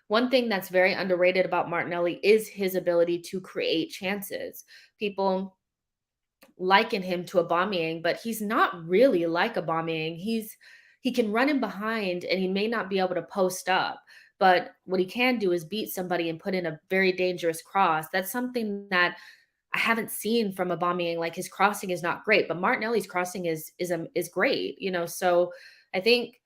One thing that's very underrated about Martinelli is his ability to create chances. People liken him to Aubameyang, but he's not really like Aubameyang. He can run in behind and he may not be able to post up, but what he can do is beat somebody and put in a very dangerous cross. That's something that I haven't seen from Aubameyang. Like, his crossing is not great, but Martinelli's crossing is great. So I think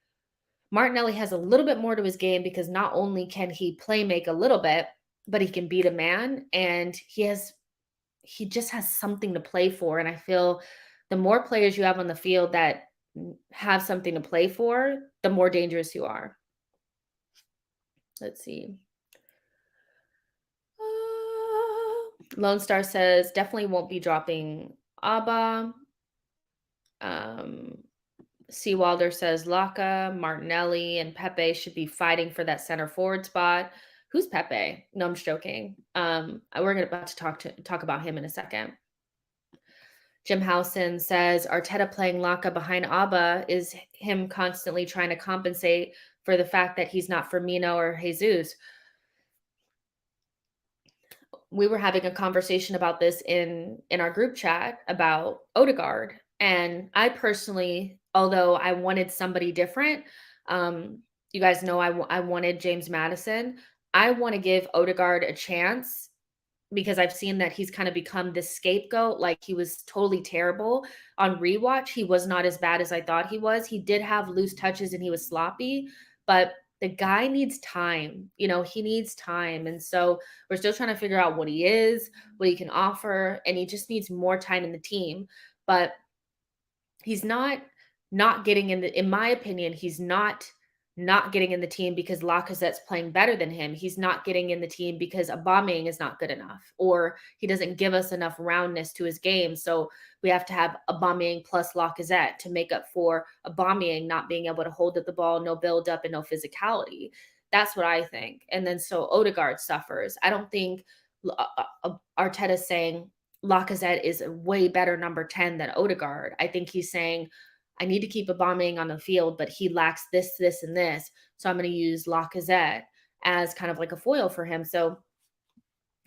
Martinelli has a little bit more to his game because not only can he play make a little bit, but he can beat a man, and he just has something to play for. And I feel the more players you have on the field that have something to play for, the more dangerous you are. Let's see. Lone Star says, definitely won't be dropping Abba. Seawalder says Laka, Martinelli, and Pepe should be fighting for that center forward spot. Who's Pepe? No, I'm just joking. We're about to talk about him in a second. Jim Howson says Arteta playing Laka behind Abba is him constantly trying to compensate for the fact that he's not Firmino or Jesus. we were having a conversation about this in our group chat about Odegaard, and I personally, although I wanted somebody different, um, you guys know I wanted James Madison. I want to give Odegaard a chance because I've seen that he's kind of become this scapegoat. Like he was totally terrible on rewatch. He was not as bad as I thought he was. He did have loose touches and he was sloppy, but the guy needs time. He needs time. And so we're still trying to figure out what he is, what he can offer, and he just needs more time in the team. But he's not getting in my opinion, he's not getting in the team because Lacazette's playing better than him. He's not getting in the team because Aubameyang is not good enough, or he doesn't give us enough roundness to his game. So we have to have Aubameyang plus Lacazette to make up for Aubameyang not being able to hold up the ball, no build up and no physicality. That's what I think. And then so Odegaard suffers. I don't think Arteta's saying Lacazette is a way better number 10 than Odegaard. I think he's saying, I need to keep Aubameyang on the field, but he lacks this, this, and this. So I'm going to use Lacazette as kind of like a foil for him. So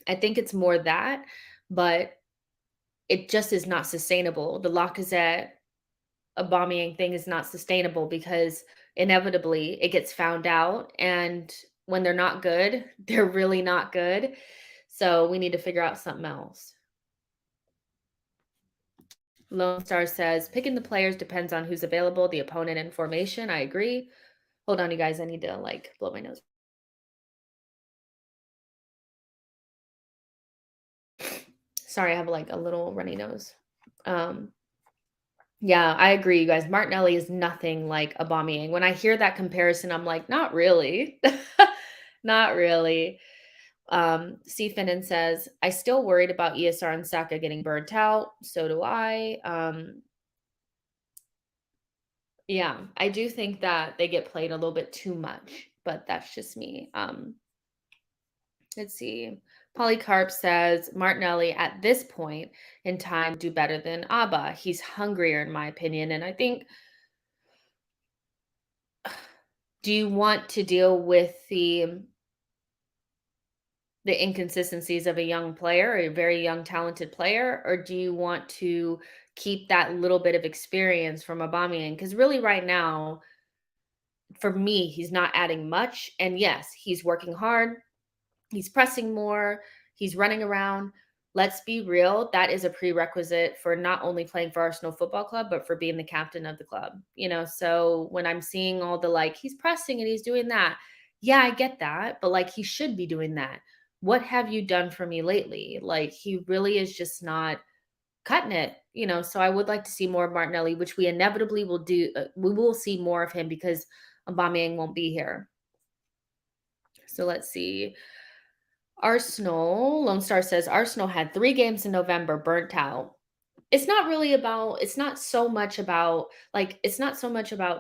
I think it's more that, but it just is not sustainable. The Lacazette Aubameyang thing is not sustainable because inevitably it gets found out. And when they're not good, they're really not good. So we need to figure out something else. Lone Star says, picking the players depends on who's available, the opponent, and formation. I agree. Hold on, you guys. I need to blow my nose. Sorry, I have a little runny nose. Yeah, I agree, you guys. Martinelli is nothing like Aubameyang. When I hear that comparison, I'm like, not really. Not really. C. Finnan says, I still worried about ESR and Saka getting burnt out. So do I. Yeah, I do think that they get played a little bit too much, but that's just me. Let's see. Polycarp says Martinelli at this point in time do better than Abba. He's hungrier, in my opinion. And I think, do you want to deal with the inconsistencies of a young player, a very young, talented player, or do you want to keep that little bit of experience from Aubameyang? Because really, right now, for me, he's not adding much. And yes, he's working hard. He's pressing more. He's running around. Let's be real. That is a prerequisite for not only playing for Arsenal Football Club, but for being the captain of the club. So when I'm seeing all the he's pressing and he's doing that, yeah, I get that. But he should be doing that. What have you done for me lately? He really is just not cutting it. So I would like to see more of Martinelli, which we inevitably will do. We will see more of him because Aubameyang won't be here. So let's see. Arsenal, Lone Star says Arsenal had 3 games in November burnt out. It's not so much about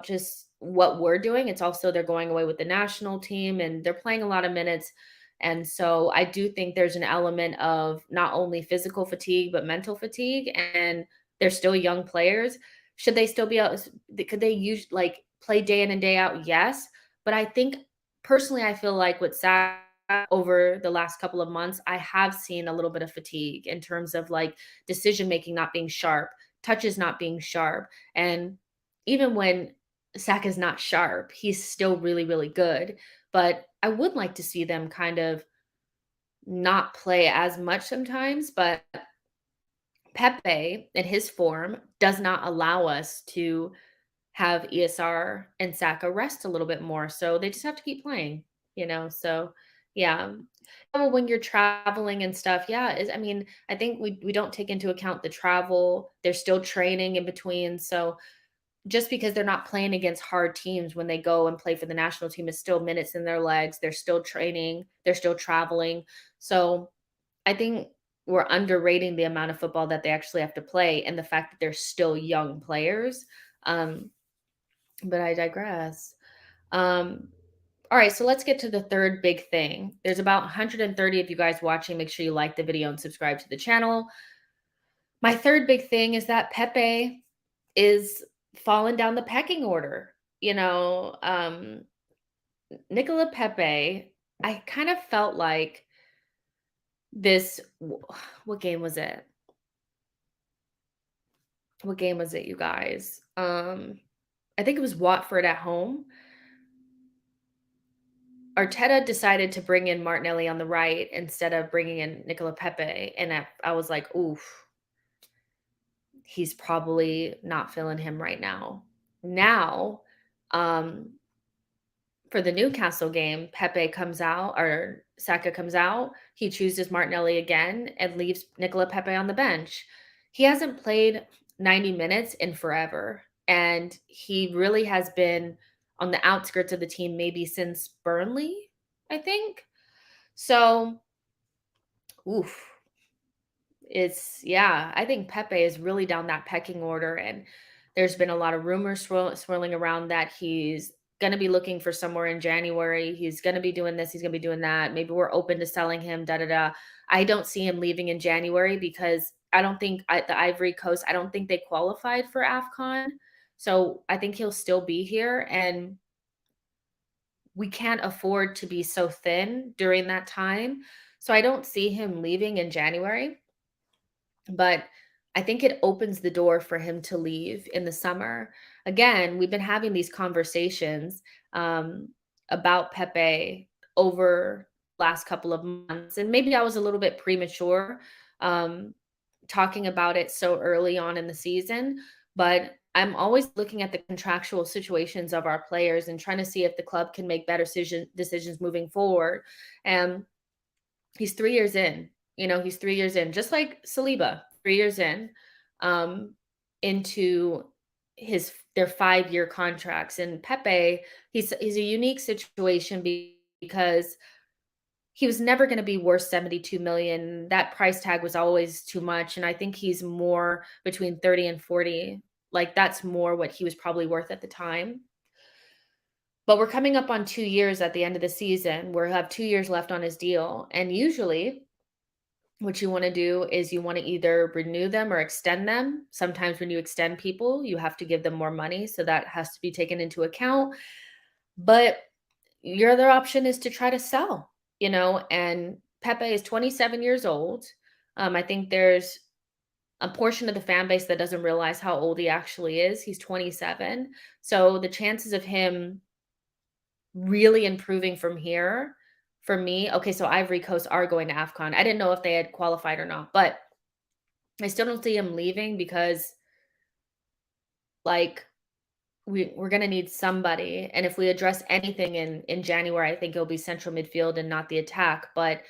just what we're doing. It's also they're going away with the national team and they're playing a lot of minutes. And so I do think there's an element of not only physical fatigue, but mental fatigue. And they're still young players. Should they still be out? Could they use play day in and day out? Yes. But I think personally, I feel like with Saka over the last couple of months, I have seen a little bit of fatigue in terms of decision making not being sharp, touches not being sharp. And even when Saka's not sharp, he's still really, really good. But I would like to see them kind of not play as much sometimes. But Pepe in his form does not allow us to have ESR and Saka rest a little bit more. So they just have to keep playing. So yeah. When you're traveling and stuff, yeah, I mean, I think we don't take into account the travel. They're still training in between. So just because they're not playing against hard teams when they go and play for the national team, is still minutes in their legs. They're still training, they're still traveling. So I think we're underrating the amount of football that they actually have to play and the fact that they're still young players. But I digress. All right, so let's get to the third big thing. There's about 130 of you guys watching. Make sure you like the video and subscribe to the channel. My third big thing is that Pepe is falling down the pecking order. Nicola Pepe, I kind of felt like this what game was it? What game was it, you guys? I think it was Watford at home. Arteta decided to bring in Martinelli on the right instead of bringing in Nicola Pepe, and I was like, "Oof, he's probably not feeling him right now." Now, um, for the Newcastle game, Pepe comes out or Saka comes out. He chooses Martinelli again and leaves Nicola Pepe on the bench. He hasn't played 90 minutes in forever, and he really has been on the outskirts of the team maybe since Burnley, I think. So, oof, yeah, I think Pepe is really down that pecking order, and there's been a lot of rumors swirling around that he's gonna be looking for somewhere in January. He's gonna be doing this, he's gonna be doing that. Maybe we're open to selling him, da da da. I don't see him leaving in January because I don't think the Ivory Coast, I don't think they qualified for AFCON. So I think he'll still be here, and we can't afford to be so thin during that time. So I don't see him leaving in January. But I think it opens the door for him to leave in the summer. Again, we've been having these conversations um, about Pepe over last couple of months, and maybe I was a little bit premature um, talking about it so early on in the season. But I'm always looking at the contractual situations of our players and trying to see if the club can make better decisions moving forward. And he's 3 years in, he's 3 years in, just like Saliba, 3 years in, um, into their 5-year contracts, and Pepe, he's a unique situation because he was never gonna be worth 72 million. That price tag was always too much, and I think he's more between 30 and 40, like, that's more what he was probably worth at the time. But we're coming up on 2 years at the end of the season. We'll have 2 years left on his deal, and usually what you wanna do is you wanna either renew them or extend them. Sometimes when you extend people, you have to give them more money, so that has to be taken into account. But your other option is to try to sell, and Pepe is 27 years old. I think there's a portion of the fan base that doesn't realize how old he actually is. He's 27. So the chances of him really improving from here, for me, okay, so Ivory Coast are going to AFCON. I didn't know if they had qualified or not, but I still don't see him leaving because, like, we're gonna need somebody, and if we address anything in January, I think it'll be central midfield and not the attack. But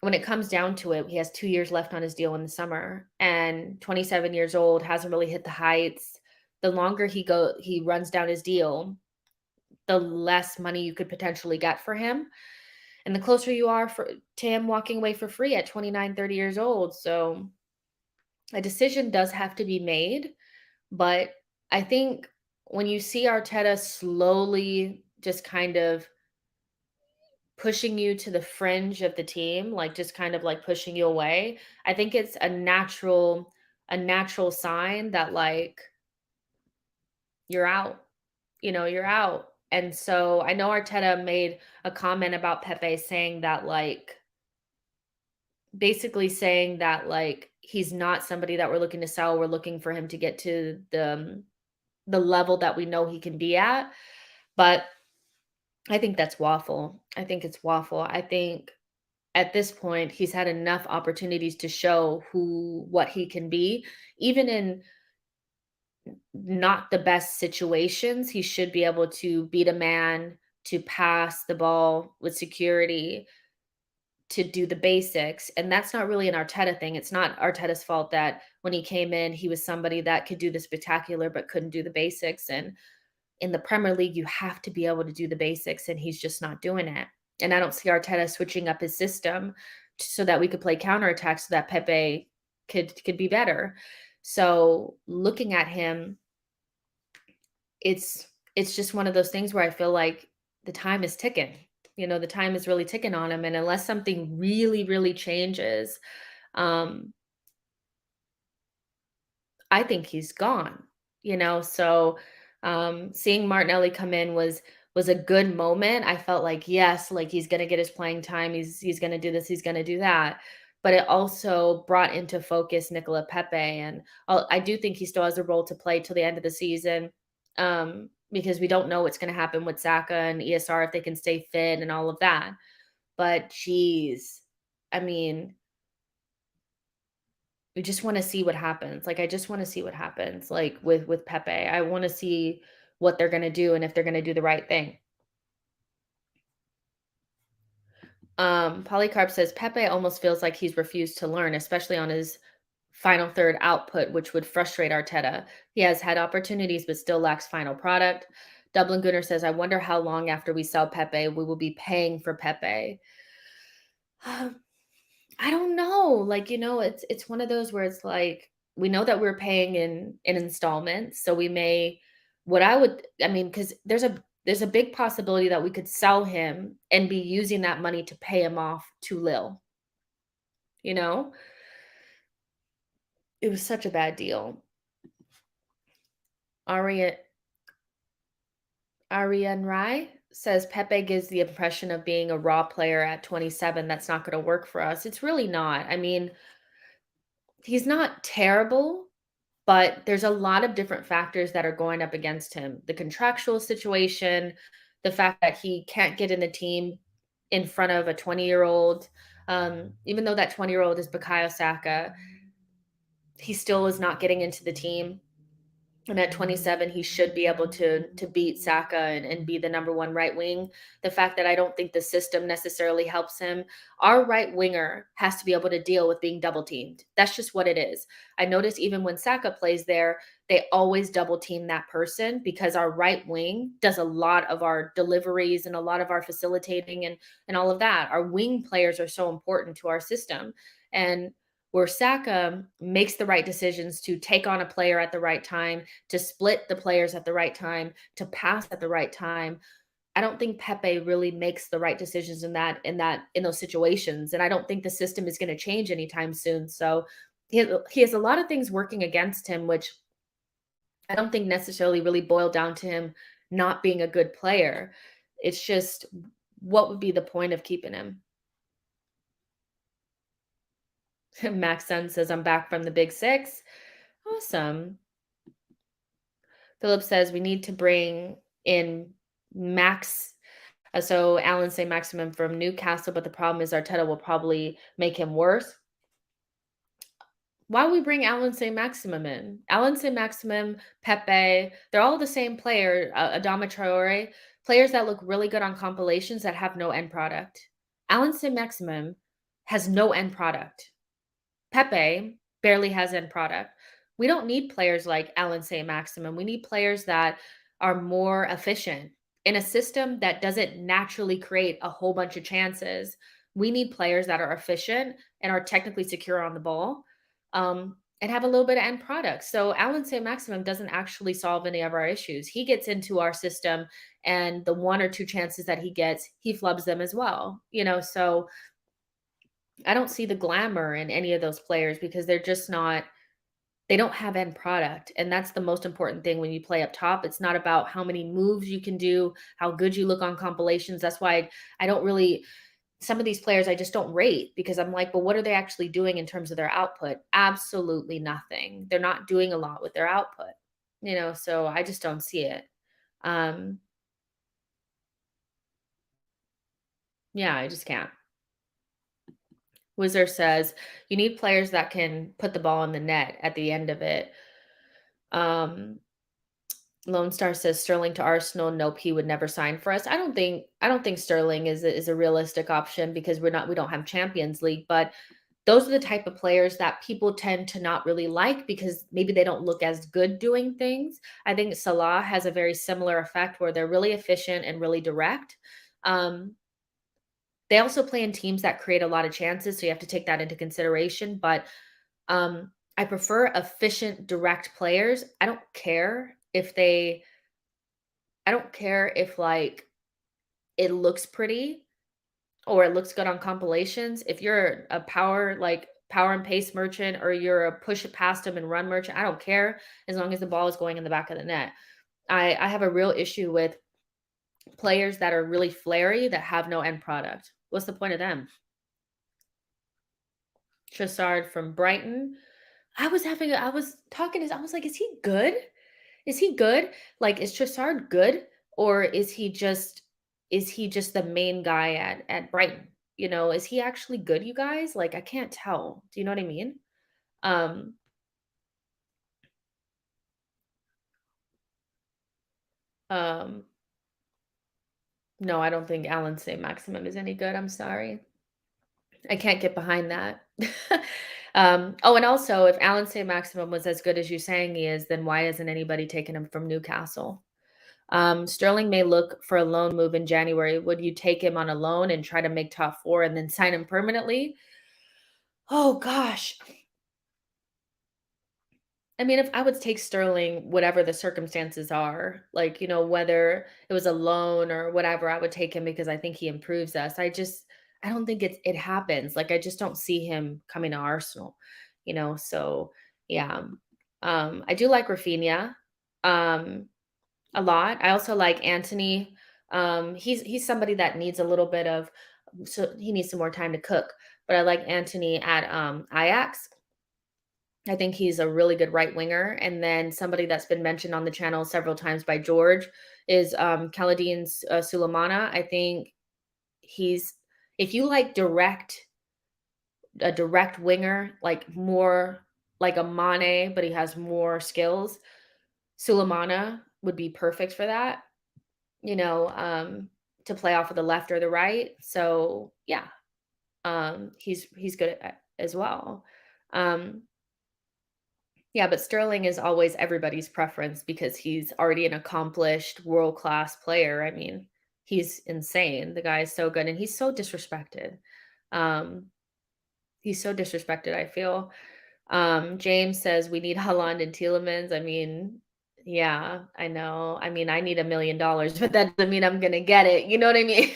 when it comes down to it, he has 2 years left on his deal in the summer, and 27 years old, hasn't really hit the heights. The longer he runs down his deal, the less money you could potentially get for him, and the closer you are to him walking away for free at 29, 30 years old. So a decision does have to be made. But I think when you see Arteta slowly just kind of pushing you to the fringe of the team, like just kind of like pushing you away, I think it's a natural sign that, like, you're out. You're out. And so I know Arteta made a comment about Pepe saying that, like, basically saying that, like, he's not somebody that we're looking to sell. We're looking for him to get to the level that we know he can be at. But I think that's waffle. I think it's waffle. I think at this point he's had enough opportunities to show what he can be. Even in not the best situations, he should be able to beat a man, to pass the ball with security, to do the basics. And that's not really an Arteta thing. It's not Arteta's fault that when he came in, he was somebody that could do the spectacular but couldn't do the basics. And in the Premier League, you have to be able to do the basics, and he's just not doing it. And I don't see Arteta switching up his system so that we could play counterattack so that Pepe could be better. So looking at him, it's just one of those things where I feel like the time is ticking. The time is really ticking on him, and unless something really, really changes, um, I think he's gone. So seeing Martinelli come in was was a good moment. I felt like, yes, like he's gonna get his playing time. He's gonna do this, he's gonna do that. But it also brought into focus Nicola Pepe, and I do think he still has a role to play till the end of the season, because we don't know what's gonna happen with Saka and ESR if they can stay fit and all of that. But geez, I mean, we just want to see what happens. Like I just want to see what happens like with Pepe. I want to see what they're going to do and if they're going to do the right thing. Polycarp says Pepe almost feels like he's refused to learn, especially on his final third output, which would frustrate Arteta. He has had opportunities but still lacks final product. Dublin Gunner says, I wonder how long after we sell Pepe we will be paying for Pepe. I don't know. Like, it's one of those where it's like we know that we're paying in installments, so we may what I mean, because there's a big possibility that we could sell him and be using that money to pay him off to Lille, you know? It was such a bad deal. Aria Ariane Rai says Pepe gives the impression of being a raw player at 27. That's not going to work for us. It's really not. I mean, he's not terrible. But there's a lot of different factors that are going up against him. The contractual situation, the fact that he can't get in the team in front of a 20-year-old, even though that 20-year-old is Bukayo Saka, he still is not getting into the team. And at 27, he should be able to beat Saka and be the number one right wing. The fact that I don't think the system necessarily helps him. Our right winger has to be able to deal with being double teamed. That's just what it is. I notice even when Saka plays there, they always double team that person because our right wing does a lot of our deliveries and a lot of our facilitating and all of that. Our wing players are so important to our system. And where Saka makes the right decisions to take on a player at the right time, to split the players at the right time, to pass at the right time. I don't think Pepe really makes the right decisions in those situations, and I don't think the system is going to change anytime soon. So he has a lot of things working against him, which I don't think necessarily really boil down to him not being a good player. It's just what would be the point of keeping him? Max Sun says, I'm back from the Big Six. Awesome. Philip says, we need to bring in Max. So Alan say maximum from Newcastle, but the problem is Arteta will probably make him worse. Why would we bring Alan say maximum in? Alan say maximum, Pepe, they're all the same player. Adama Traore, players that look really good on compilations that have no end product. Alan say maximum has no end product. Pepe barely has end product. We don't need players like Alan St. Maximum. We need players that are more efficient. In a system that doesn't naturally create a whole bunch of chances, we need players that are efficient and are technically secure on the ball, and have a little bit of end product. So Alan St. Maximum doesn't actually solve any of our issues. He gets into our system, and the one or two chances that he gets, he flubs them as well. So I don't see the glamour in any of those players because they're just not they don't have end product, and that's the most important thing when you play up top. It's not about how many moves you can do, how good you look on compilations. That's why I don't really some of these players I just don't rate because I'm like, "But what are they actually doing in terms of their output?" Absolutely nothing. They're not doing a lot with their output, so I just don't see it. Um, yeah, I just can't. Wizard says, "You need players that can put the ball in the net at the end of it." Um, Lone Star says Sterling to Arsenal. Nope, he would never sign for us. I don't think Sterling is a realistic option because we don't have Champions League, but those are the type of players that people tend to not really like because maybe they don't look as good doing things. I think Salah has a very similar effect where they're really efficient and really direct. Um, they also play in teams that create a lot of chances, so you have to take that into consideration, but I prefer efficient, direct players. I don't care if like it looks pretty or it looks good on compilations. If you're a power and pace merchant or you're a push it past them and run merchant, I don't care as long as the ball is going in the back of the net. I have a real issue with Players that are really flary that have no end product. What's the point of them? Trossard from Brighton. I was talking to I was like, "Is he good? Is he good? Like, is Trossard good, or is he just the main guy at Brighton? You know, is he actually good, you guys? Like, I can't tell. Do you know what I mean?" Um, um, no, I don't think Alan St. Maximum is any good, I'm sorry. I can't get behind that. Oh, and also, if Alan St. Maximum was as good as you saying he is, then why isn't anybody taking him from Newcastle? Sterling may look for a loan move in January. Would you take him on a loan and try to make top four and then sign him permanently? Oh gosh. I mean, if I would take Sterling, whatever the circumstances are, like, whether it was a loan or whatever, I would take him because I think he improves us. I don't think it happens. Like, I just don't see him coming to Arsenal. So yeah. I do like Rafinha um a lot. I also like Anthony. He's somebody that needs a little bit of so he needs some more time to cook. But I like Anthony at Ajax. I think he's a really good right winger. And then somebody that's been mentioned on the channel several times by George is Kaladin Sulemana. I think he's if you like a direct winger, like more like a Mane, but he has more skills. Sulemana would be perfect for that, you know, um, to play off of the left or the right. So yeah, he's good as well. Um, Yeah, but Sterling is always everybody's preference because he's already an accomplished world-class player. I mean, he's insane. The guy is so good and he's so disrespected. Um, he's so disrespected, I feel. James says we need Haaland and Tielemans. I mean, yeah, I know. I mean, I need $1 million, but that doesn't mean I'm gonna get it. You know what I mean?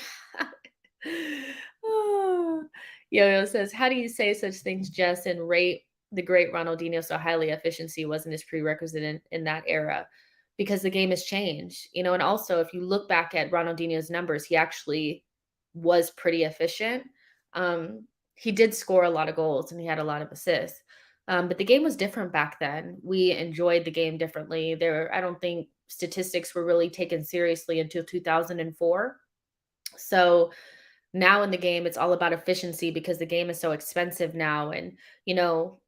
Oh. Yo-Yo says, how do you say such things, Jess, and rate the great Ronaldinho so highly? Efficiency wasn't his prerequisite in that era because the game has changed, and also if you look back at Ronaldinho's numbers, he actually was pretty efficient. He did score a lot of goals and he had a lot of assists. But the game was different back then. We enjoyed the game differently. I don't think statistics were really taken seriously until 2004. So now in the game, it's all about efficiency because the game is so expensive now. And, you know,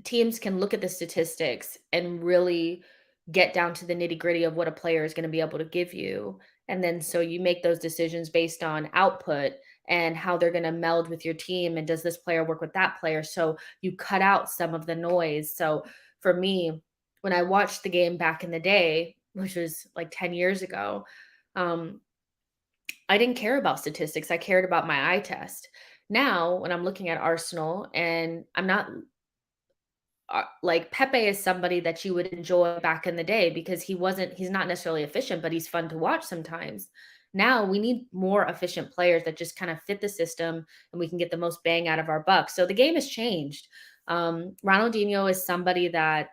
teams can look at the statistics and really get down to the nitty gritty of what a player is going to be able to give you. And then so you make those decisions based on output and how they're going to meld with your team. And does this player work with that player? So you cut out some of the noise. So for me, when I watched the game back in the day, which was like 10 years ago, um, I didn't care about statistics. I cared about my eye test. Now, when I'm looking at Arsenal and I'm not like Pepe is somebody that you would enjoy back in the day because he's not necessarily efficient, but he's fun to watch sometimes. Now we need more efficient players that just kind of fit the system and we can get the most bang out of our buck. So the game has changed. Ronaldinho is somebody that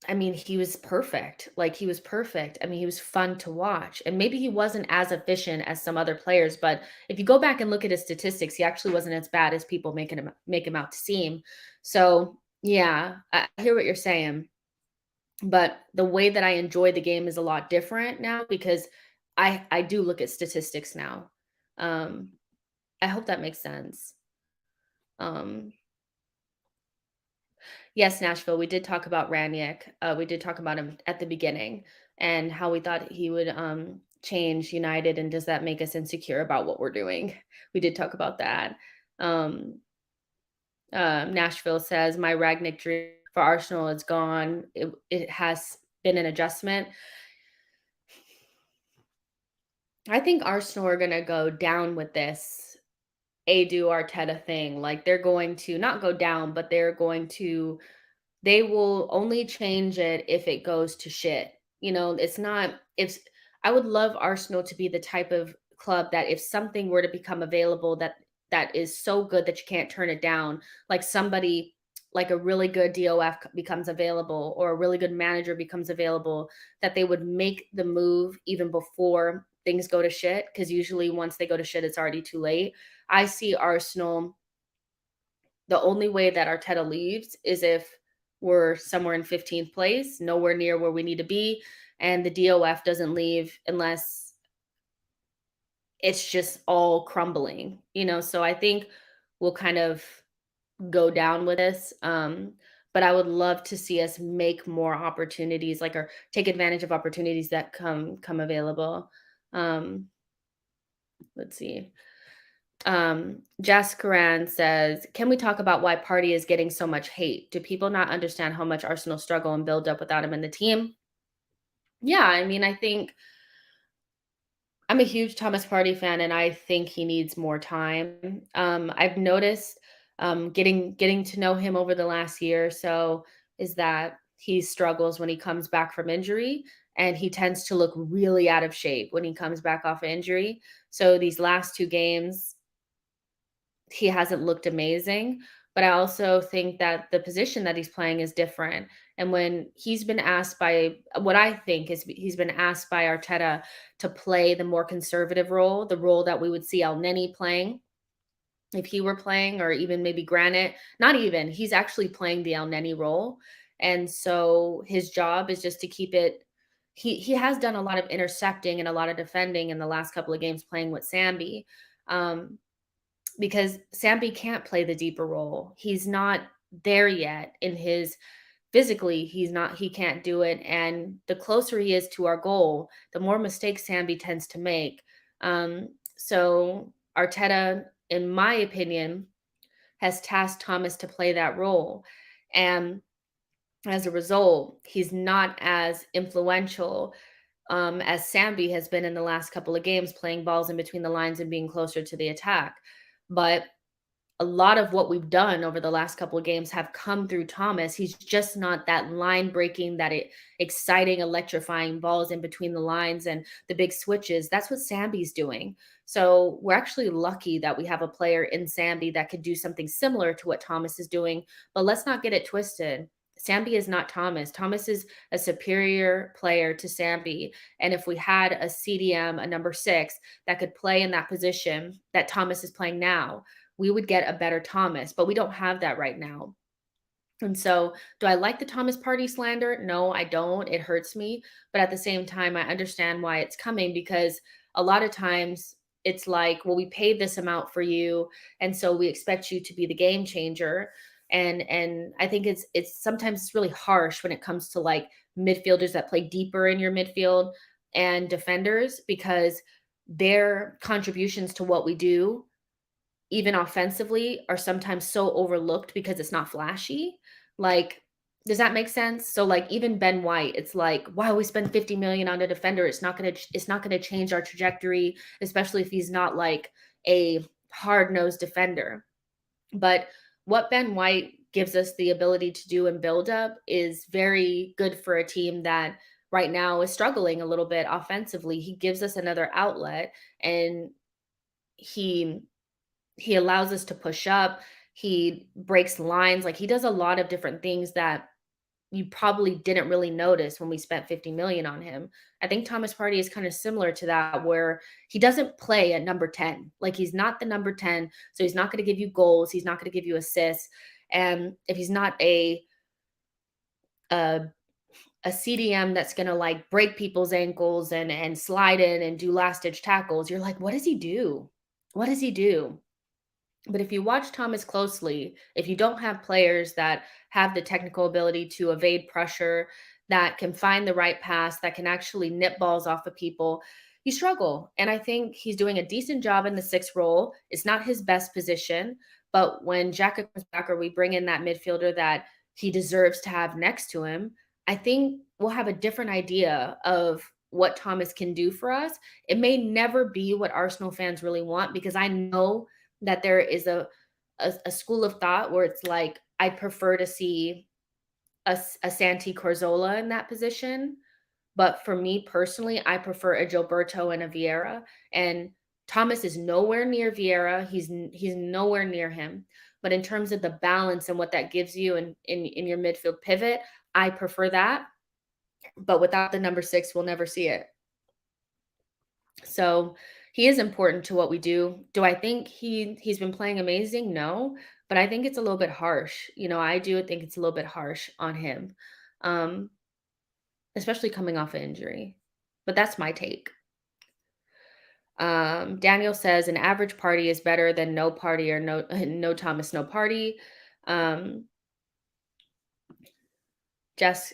I mean, he was perfect. Like, he was perfect. I mean, he was fun to watch. And maybe he wasn't as efficient as some other players, but if you go back and look at his statistics, he actually wasn't as bad as people make him out to seem. So, yeah, I hear what you're saying. But the way that I enjoy the game is a lot different now because I do look at statistics now. Um, I hope that makes sense. Um, Yes, Nashville. We did talk about Ranić. We did talk about him at the beginning and how we thought he would change United, and does that make us insecure about what we're doing? We did talk about that. Um, Nashville says my Ragnick dream for Arsenal is gone. It has been an adjustment. I think Arsenal are going to go down with this Adu Arteta thing. Like they're going to not go down, but they will only change it if it goes to shit. It's not if I would love Arsenal to be the type of club that if something were to become available that is so good that you can't turn it down, like somebody like a really good DOF becomes available or a really good manager becomes available, that they would make the move even before things go to shit. Because usually once they go to shit, it's already too late. I see Arsenal, the only way that Arteta leaves is if we're somewhere in 15th place, nowhere near where we need to be, and the DOF doesn't leave unless it's just all crumbling, you know? So I think we'll kind of go down with this. But I would love to see us make more opportunities, like, or take advantage of opportunities that come available. Um, let's see. Jess Karan says, "Can we talk about why Party is getting so much hate? Do people not understand how much Arsenal struggle and build up without him in the team?" Yeah, I mean, I think I'm a huge Thomas Partey fan, and I think he needs more time. I've noticed, getting to know him over the last year or so, is that he struggles when he comes back from injury, and he tends to look really out of shape when he comes back off injury. So these last 2 games, he hasn't looked amazing, but I also think that the position that he's playing is different. And when he's been asked by what I think is he's been asked by Arteta to play the more conservative role, the role that we would see El Neni playing if he were playing, or even maybe Granite. Not even, he's actually playing the El Neni role. And so his job is just to keep it. He has done a lot of intercepting and a lot of defending in the last couple of games playing with Sambi. Um, because Sambi can't play the deeper role. He's not there yet in his physically, he can't do it. And the closer he is to our goal, the more mistakes Sambi tends to make. So Arteta, in my opinion, has tasked Thomas to play that role. And as a result, he's not as influential as Sambi has been in the last couple of games, playing balls in between the lines and being closer to the attack. But a lot of what we've done over the last couple of games have come through Thomas. He's just not that line breaking, exciting, electrifying balls in between the lines and the big switches. That's what Sambi's doing. So we're actually lucky that we have a player in Sambi that could do something similar to what Thomas is doing. But let's not get it twisted. Sambi is not Thomas. Thomas is a superior player to Sambi. And if we had a CDM, a number 6, that could play in that position that Thomas is playing now, we would get a better Thomas, but we don't have that right now. And so, do I like the Thomas Party slander? No, I don't. It hurts me. But at the same time, I understand why it's coming, because a lot of times it's like, well, we paid this amount for you, and so we expect you to be the game changer. And I think it's sometimes it's really harsh when it comes to like midfielders that play deeper in your midfield and defenders, because their contributions to what we do, even offensively, are sometimes so overlooked because it's not flashy. Like, does that make sense? So like even Ben White, it's like, wow, we spend 50 million on a defender. It's not gonna change our trajectory, especially if he's not like a hard-nosed defender. But what Ben White gives us the ability to do in build up is very good for a team that right now is struggling a little bit offensively. He gives us another outlet, and he he allows us to push up. He breaks lines. Like, he does a lot of different things that you probably didn't really notice when we spent 50 million on him. I think Thomas Partey is kind of similar to that, where he doesn't play at number 10. Like, he's not the number 10, so he's not going to give you goals, he's not going to give you assists. And if he's not a a CDM that's going to like break people's ankles and slide in and do last ditch tackles, you're like, what does he do? What does he do? But if you watch Thomas closely, if you don't have players that have the technical ability to evade pressure, that can find the right pass, that can actually nip balls off of people, you struggle. And I think he's doing a decent job in the 6 role. It's not his best position, but when Xhaka comes back, or we bring in that midfielder that he deserves to have next to him, I think we'll have a different idea of what Thomas can do for us. It may never be what Arsenal fans really want, because I know that there is a school of thought where it's like, I prefer to see a Santi Corzola in that position. But for me personally, I prefer a Gilberto and a Vieira. And Thomas is nowhere near Vieira. He's nowhere near him. But in terms of the balance and what that gives you in your midfield pivot, I prefer that. But without the number 6, we'll never see it. So he is important to what we do. Do I think he's been playing amazing? No, but I think it's a little bit harsh. I do think it's a little bit harsh on him, um, especially coming off an injury. But that's my take. Daniel says an average party is better than no party or no no Thomas, no party. Um, Jess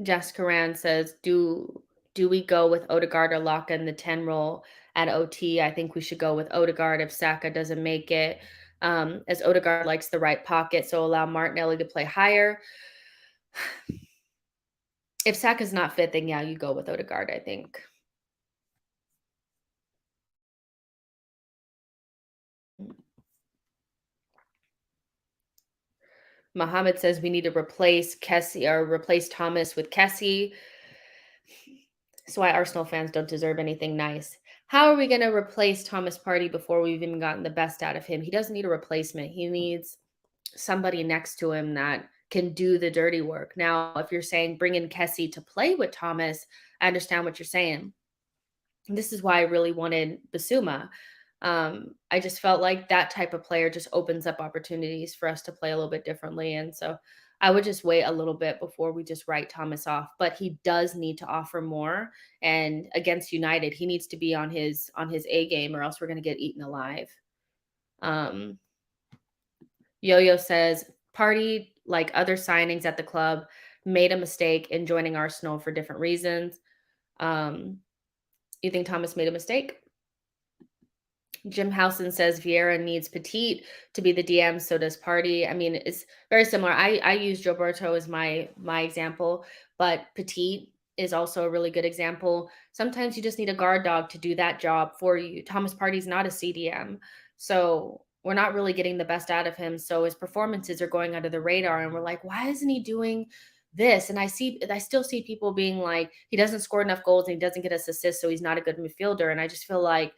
Jess Caran says, do we go with Odegaard or Laka in the 10 role at OT? I think we should go with Odegaard if Saka doesn't make it. As Odegaard likes the right pocket, so allow Martinelli to play higher. If Saka's not fit, then yeah, you go with Odegaard, I think. Mohammed says we need to replace Kessie or replace Thomas with Kessie. That's why Arsenal fans don't deserve anything nice. How are we going to replace Thomas Partey before we've even gotten the best out of him? He doesn't need a replacement. He needs somebody next to him that can do the dirty work. Now, if you're saying bring in Kessie to play with Thomas, I understand what you're saying. This is why I really wanted Basuma. I just felt like that type of player just opens up opportunities for us to play a little bit differently. And so I would just wait a little bit before we just write Thomas off. But he does need to offer more. And against United, he needs to be on his A game, or else we're going to get eaten alive. Um, Yo-Yo says, Party, like other signings at the club, made a mistake in joining Arsenal for different reasons. You think Thomas made a mistake? Jim Housen says Vieira needs Petite to be the DM, so does Party. I mean, it's very similar. I use Gilberto as my example, but Petite is also a really good example. Sometimes you just need a guard dog to do that job for you. Thomas Party's not a CDM, so we're not really getting the best out of him. So his performances are going under the radar, and we're like, why isn't he doing this? And I still see people being like, he doesn't score enough goals and he doesn't get us assists, so he's not a good midfielder. And I just feel like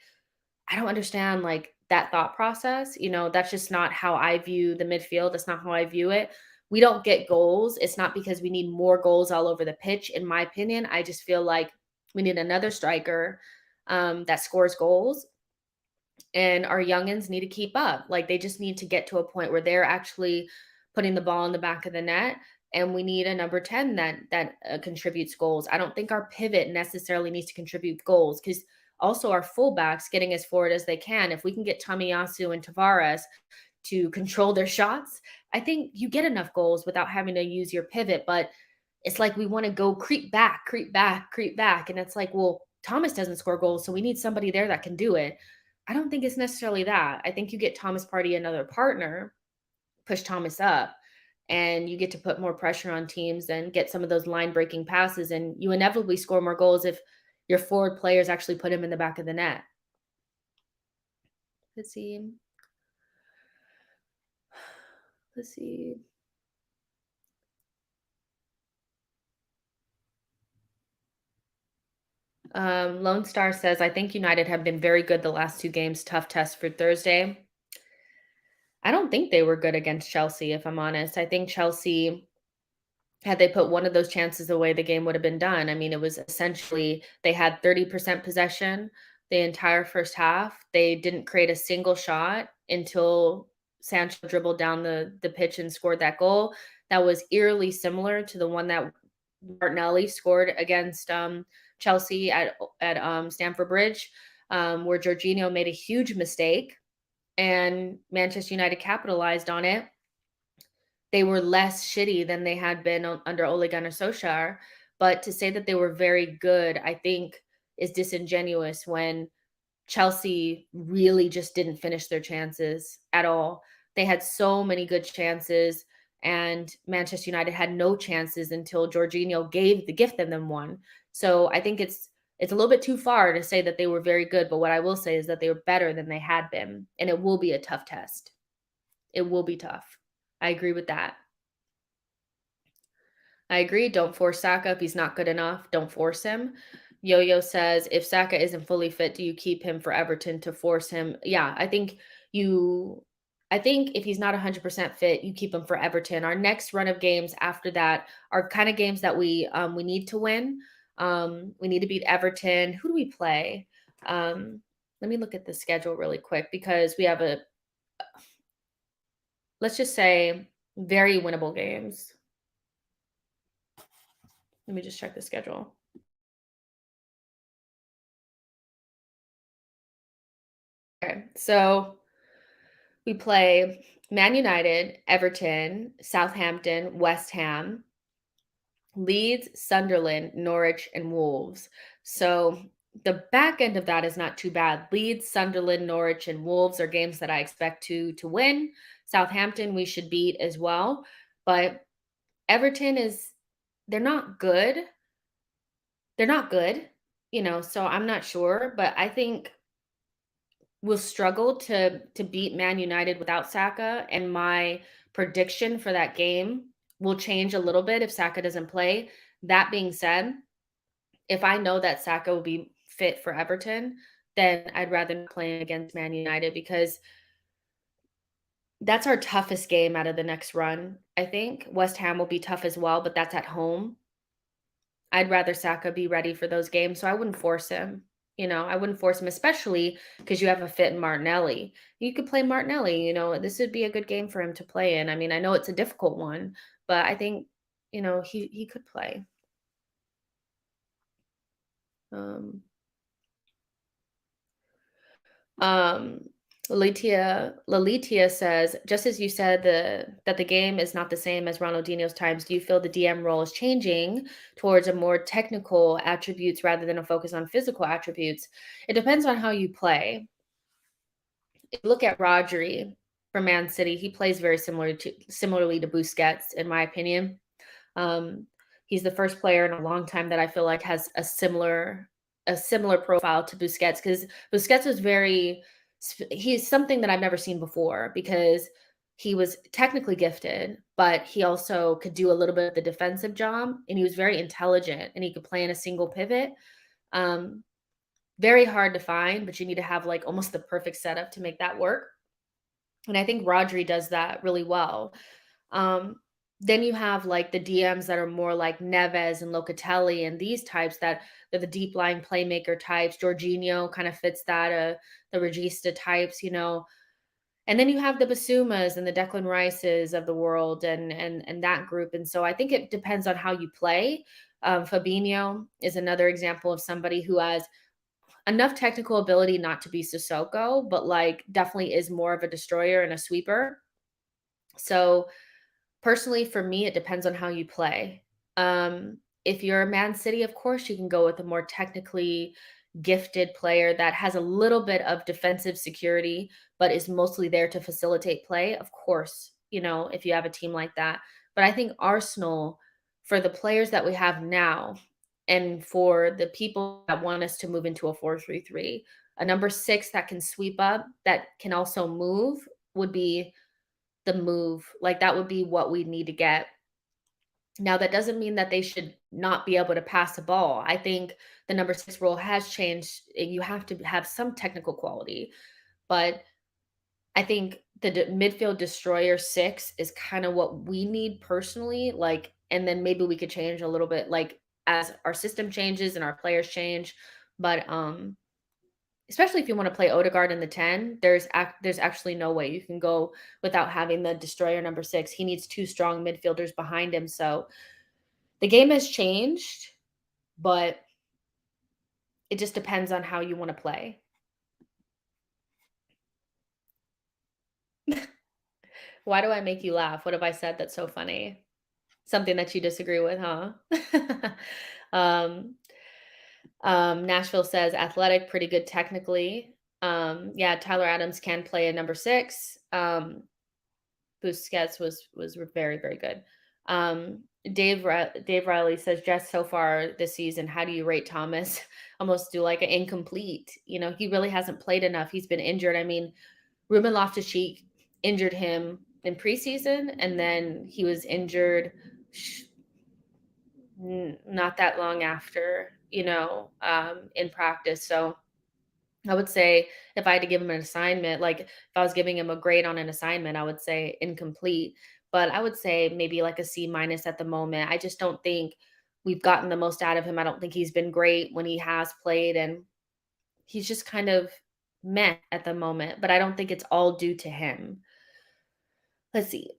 I don't understand like that thought process. That's just not how I view the midfield. That's not how I view it. We don't get goals. It's not because we need more goals all over the pitch. In my opinion, I just feel like we need another striker that scores goals, and our youngins need to keep up. Like they just need to get to a point where they're actually putting the ball in the back of the net. And we need a number 10 that contributes goals. I don't think our pivot necessarily needs to contribute goals, because also our fullbacks getting as forward as they can. If we can get Tomiyasu and Tavares to control their shots, I think you get enough goals without having to use your pivot. But it's like we want to go creep back, creep back, creep back. And it's like, well, Thomas doesn't score goals, so we need somebody there that can do it. I don't think it's necessarily that. I think you get Thomas Partey another partner, push Thomas up, and you get to put more pressure on teams and get some of those line breaking passes. And you inevitably score more goals if your forward players actually put him in the back of the net. Let's see. Let's see. Lone Star says, I think United have been very good the last 2 games. Tough test for Thursday. I don't think they were good against Chelsea, if I'm honest. I think Chelsea, had they put one of those chances away, the game would have been done. I mean, it was essentially they had 30% possession the entire first half. They didn't create a single shot until Sancho dribbled down the pitch and scored that goal. That was eerily similar to the one that Martinelli scored against Chelsea at Stamford Bridge, where Jorginho made a huge mistake and Manchester United capitalized on it. They were less shitty than they had been under Ole Gunnar Solskjaer. But to say that they were very good, I think, is disingenuous when Chelsea really just didn't finish their chances at all. They had so many good chances, and Manchester United had no chances until Jorginho gifted them one. So I think it's a little bit too far to say that they were very good, but what I will say is that they were better than they had been, and it will be a tough test. It will be tough. I agree with that. I agree. Don't force Saka if he's not good enough. Don't force him. Yo-Yo says, if Saka isn't fully fit, do you keep him for Everton to force him? Yeah, I think you I think if he's not 100% fit, you keep him for Everton. Our next run of games after that are kind of games that we need to win. We need to beat Everton. Who do we play? Let me look at the schedule really quick because we have a, let's just say, very winnable games. Let me just check the schedule. Okay, so we play Man United, Everton, Southampton, West Ham, Leeds, Sunderland, Norwich, and Wolves. So the back end of that is not too bad. Leeds, Sunderland, Norwich, and Wolves are games that I expect to win. Southampton we should beat as well, but Everton is they're not good. They're not good, so I'm not sure, but I think we'll struggle to beat Man United without Saka, and my prediction for that game will change a little bit if Saka doesn't play. That being said, if I know that Saka will be fit for Everton, then I'd rather not play against Man United because that's our toughest game out of the next run, I think. West Ham will be tough as well, but that's at home. I'd rather Saka be ready for those games, so I wouldn't force him. I wouldn't force him, especially because you have a fit in Martinelli. You could play Martinelli, this would be a good game for him to play in. I mean, I know it's a difficult one, but I think, he could play. Um, um, Lalitia says, just as you said that the game is not the same as Ronaldinho's times, do you feel the DM role is changing towards a more technical attributes rather than a focus on physical attributes? It depends on how you play. If you look at Rodri from Man City, he plays very similarly to Busquets, in my opinion. Um, he's the first player in a long time that I feel like has a similar profile to Busquets because Busquets was he's something that I've never seen before because he was technically gifted, but he also could do a little bit of the defensive job, and he was very intelligent, and he could play in a single pivot. Um, Very hard to find, but you need to have like almost the perfect setup to make that work. And I think Rodri does that really well. Um, then you have like the DMs that are more like Neves and Locatelli and these types that they're the deep lying playmaker types. Jorginho kind of fits that, the Regista types. And then you have the Basumas and the Declan Rices of the world and that group. And so I think it depends on how you play. Fabinho is another example of somebody who has enough technical ability not to be Sissoko, but like definitely is more of a destroyer and a sweeper. So personally, for me, it depends on how you play. If you're a Man City, of course, you can go with a more technically gifted player that has a little bit of defensive security, but is mostly there to facilitate play. Of course, if you have a team like that. But I think Arsenal, for the players that we have now, and for the people that want us to move into a 4-3-3, a number 6 that can sweep up, that can also move would be the move. Like, that would be what we need to get. Now, that doesn't mean that they should not be able to pass the ball. I think the number 6 role has changed. You have to have some technical quality, but I think the midfield destroyer 6 is kind of what we need personally. Like, and then maybe we could change a little bit, like as our system changes and our players change. But especially if you want to play Odegaard in the 10, there's actually no way you can go without having the destroyer number 6. He needs 2 strong midfielders behind him. So the game has changed, but it just depends on how you want to play. Why do I make you laugh? What have I said that's so funny? Something that you disagree with, huh? um, Nashville says athletic, pretty good technically. Yeah, Tyler Adams can play a number 6. Busquets was very, very good. Dave Riley says, just so far this season, how do you rate Thomas? Almost do like an incomplete. He really hasn't played enough. He's been injured. I mean, Ruben Loftus-Cheek injured him in preseason, and then he was injured not that long after, in practice. So I would say if I had to give him an assignment, like if I was giving him a grade on an assignment, I would say incomplete. But I would say maybe like a C minus at the moment. I just don't think we've gotten the most out of him. I don't think he's been great when he has played, and he's just kind of meh at the moment. But I don't think it's all due to him. Let's see.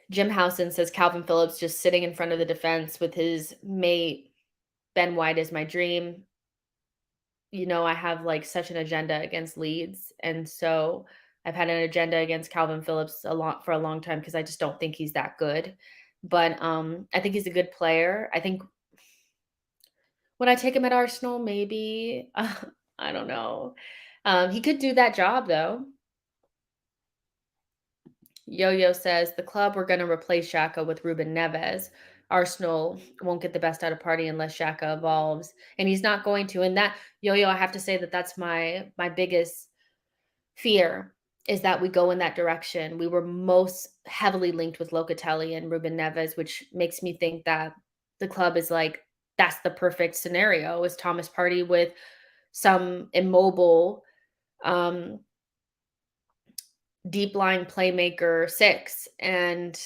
Jim Housen says Calvin Phillips just sitting in front of the defense with his mate. Ben White is my dream. I have like such an agenda against Leeds. And so I've had an agenda against Calvin Phillips for a long time because I just don't think he's that good. But I think he's a good player. I think would I take him at Arsenal? Maybe. I don't know. He could do that job though. Yo-Yo says the club we're going to replace Xhaka with Ruben Neves. Arsenal won't get the best out of Party unless Xhaka evolves, and he's not going to. And that Yo-Yo, I have to say that that's my biggest fear is that we go in that direction. We were most heavily linked with Locatelli and Ruben Neves, which makes me think that the club is like that's the perfect scenario is Thomas Party with some immobile deep line playmaker 6, and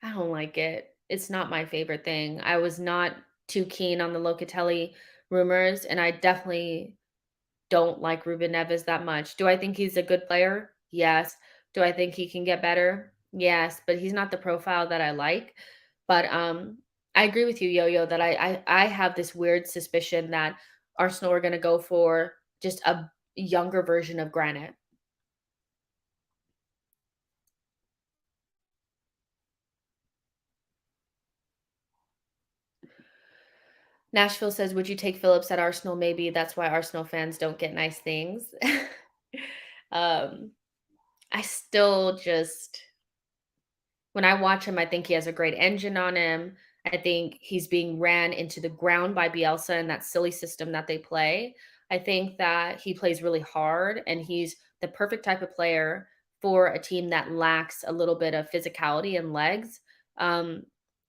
I don't like it. It's not my favorite thing. I was not too keen on the Locatelli rumors, and I definitely don't like Ruben Neves that much. Do I think he's a good player? Yes. Do I think he can get better? Yes, but he's not the profile that I like. But I agree with you, Yo-Yo, that I have this weird suspicion that Arsenal are going to go for just a younger version of Granite. Nashville says, "Would you take Phillips at Arsenal?" Maybe that's why Arsenal fans don't get nice things. um, I still just when I watch him, I think he has a great engine on him. I think he's being ran into the ground by Bielsa and that silly system that they play. I think that he plays really hard and he's the perfect type of player for a team that lacks a little bit of physicality and legs. Um,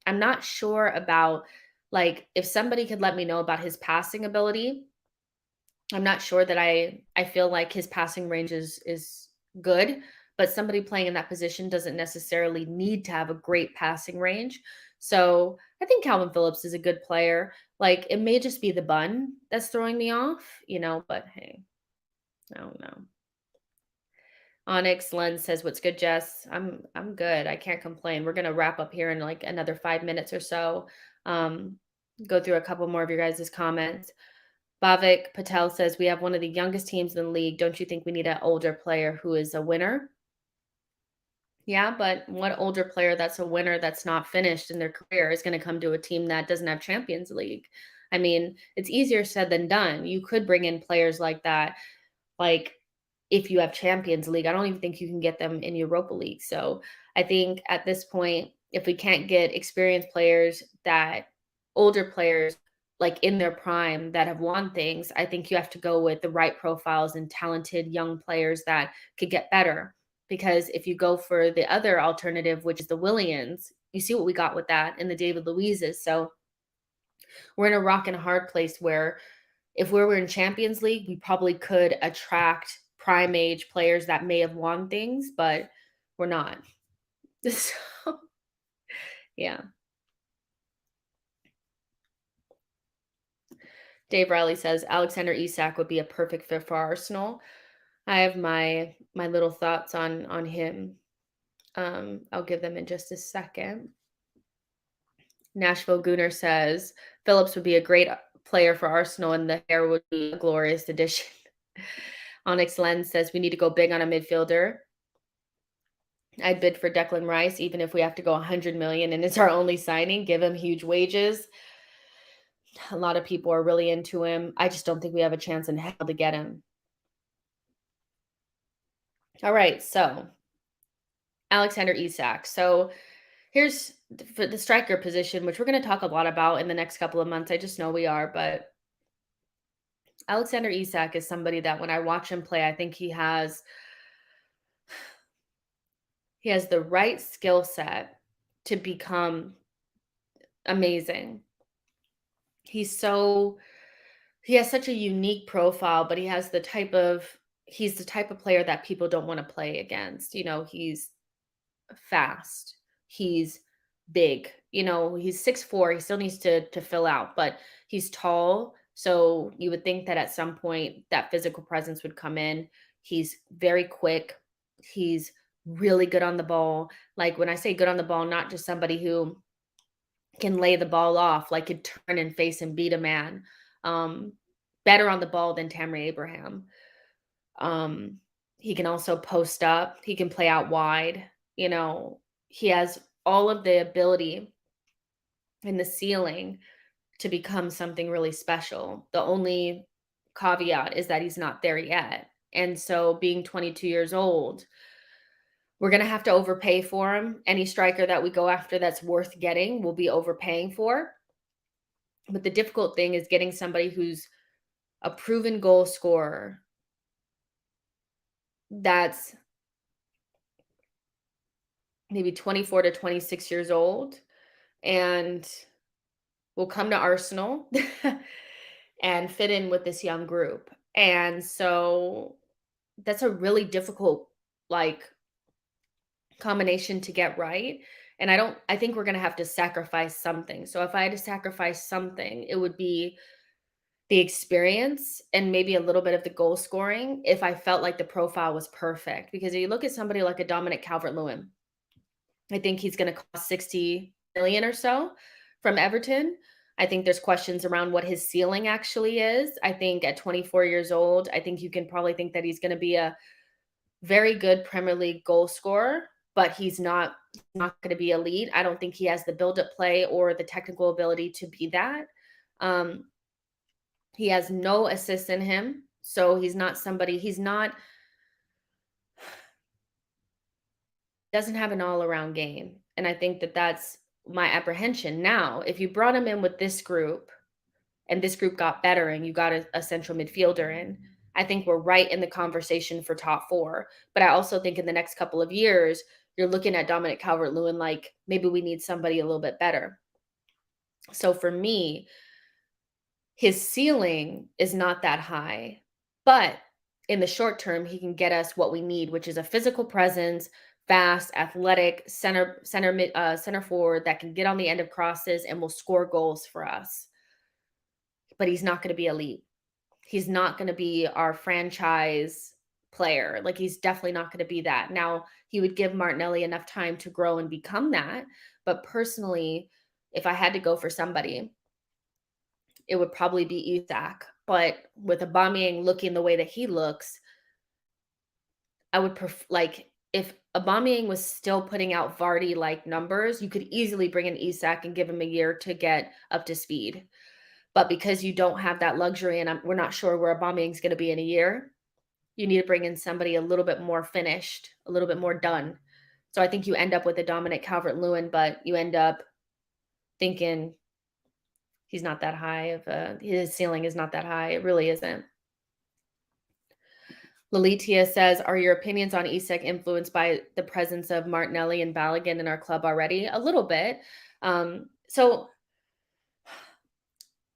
I'm not sure about like if somebody could let me know about his passing ability. I'm not sure that I feel like his passing range is good, but somebody playing in that position doesn't necessarily need to have a great passing range. So I think Calvin Phillips is a good player. Like it may just be the bun that's throwing me off, but hey, I don't know. Onyx Lens says, "What's good, Jess? I'm good. I can't complain. We're gonna wrap up here in like another 5 minutes or so. Um, go through a couple more of your guys' comments. Bhavik Patel says, "We have one of the youngest teams in the league. Don't you think we need an older player who is a winner?" Yeah, but what older player that's a winner that's not finished in their career is going to come to a team that doesn't have Champions League? I mean, it's easier said than done. You could bring in players like that, like if you have Champions League. I don't even think you can get them in Europa League. So I think at this point, if we can't get experienced players that older players like in their prime that have won things, I think you have to go with the right profiles and talented young players that could get better. Because if you go for the other alternative, which is the Williams, you see what we got with that in the David Luiz's. So we're in a rock and a hard place where if we were in Champions League, we probably could attract prime age players that may have won things, but we're not. So, yeah. Dave Riley says Alexander Isak would be a perfect fit for Arsenal. I have my little thoughts on him. I'll give them in just a second. Nashville Gooner says Phillips would be a great player for Arsenal, and the hair would be a glorious addition. Onyx Lens says we need to go big on a midfielder. I'd bid for Declan Rice, even if we have to go 100 million and it's our only signing. Give him huge wages. A lot of people are really into him. I just don't think we have a chance in hell to get him. All right, so Alexander Isak. So here's for the striker position, which we're going to talk a lot about in the next couple of months. I just know we are, but Alexander Isak is somebody that when I watch him play, I think he has the right skill set to become amazing. He's so he has such a unique profile, but he's the type of player that people don't wanna play against. He's fast. He's big. He's 6'4". He still needs to fill out, but he's tall. So you would think that at some point that physical presence would come in. He's very quick. He's really good on the ball. Like when I say good on the ball, not just somebody who can lay the ball off, like could turn and face and beat a man. Um, Better on the ball than Tammy Abraham. Um, he can also post up. He can play out wide. You know, he has all of the ability and the ceiling to become something really special. The only caveat is that he's not there yet. And so being 22 years old, we're going to have to overpay for him. Any striker that we go after that's worth getting, will be overpaying for. But the difficult thing is getting somebody who's a proven goal scorer that's maybe 24 to 26 years old and will come to Arsenal and fit in with this young group. And so that's a really difficult like combination to get right. And I think we're going to have to sacrifice something. So if I had to sacrifice something, it would be the experience and maybe a little bit of the goal scoring if I felt like the profile was perfect. Because if you look at somebody like a Dominic Calvert-Lewin, I think he's going to cost 60 million or so from Everton. I think there's questions around what his ceiling actually is. I think at 24 years old, I think you can probably think that he's going to be a very good Premier League goal scorer, but he's not going to be elite. I don't think he has the build-up play or the technical ability to be that. Um, he has no assists in him, so he's not doesn't have an all-around game, and I think that that's my apprehension. Now, if you brought him in with this group, and this group got better and you got a central midfielder in, I think we're right in the conversation for top 4. But I also think in the next couple of years, you're looking at Dominic Calvert-Lewin like, maybe we need somebody a little bit better. So for me, his ceiling is not that high, but in the short term, he can get us what we need, which is a physical presence, fast, athletic center forward that can get on the end of crosses and will score goals for us. But he's not going to be elite. He's not going to be our franchise player. Like he's definitely not going to be that. Now, he would give Martinelli enough time to grow and become that. But personally, if I had to go for somebody, it would probably be Isak. But with Aubameyang looking the way that he looks, I would like if Aubameyang was still putting out Vardy like numbers, you could easily bring in Isak and give him a year to get up to speed. But because you don't have that luxury, and we're not sure where Aubameyang's going to be in a year, you need to bring in somebody a little bit more finished, a little bit more done. So I think you end up with a Dominic Calvert-Lewin, but you end up thinking he's not that high his ceiling is not that high. It really isn't. Lalitia says, "Are your opinions on Isak influenced by the presence of Martinelli and Balogun in our club already?" A little bit. So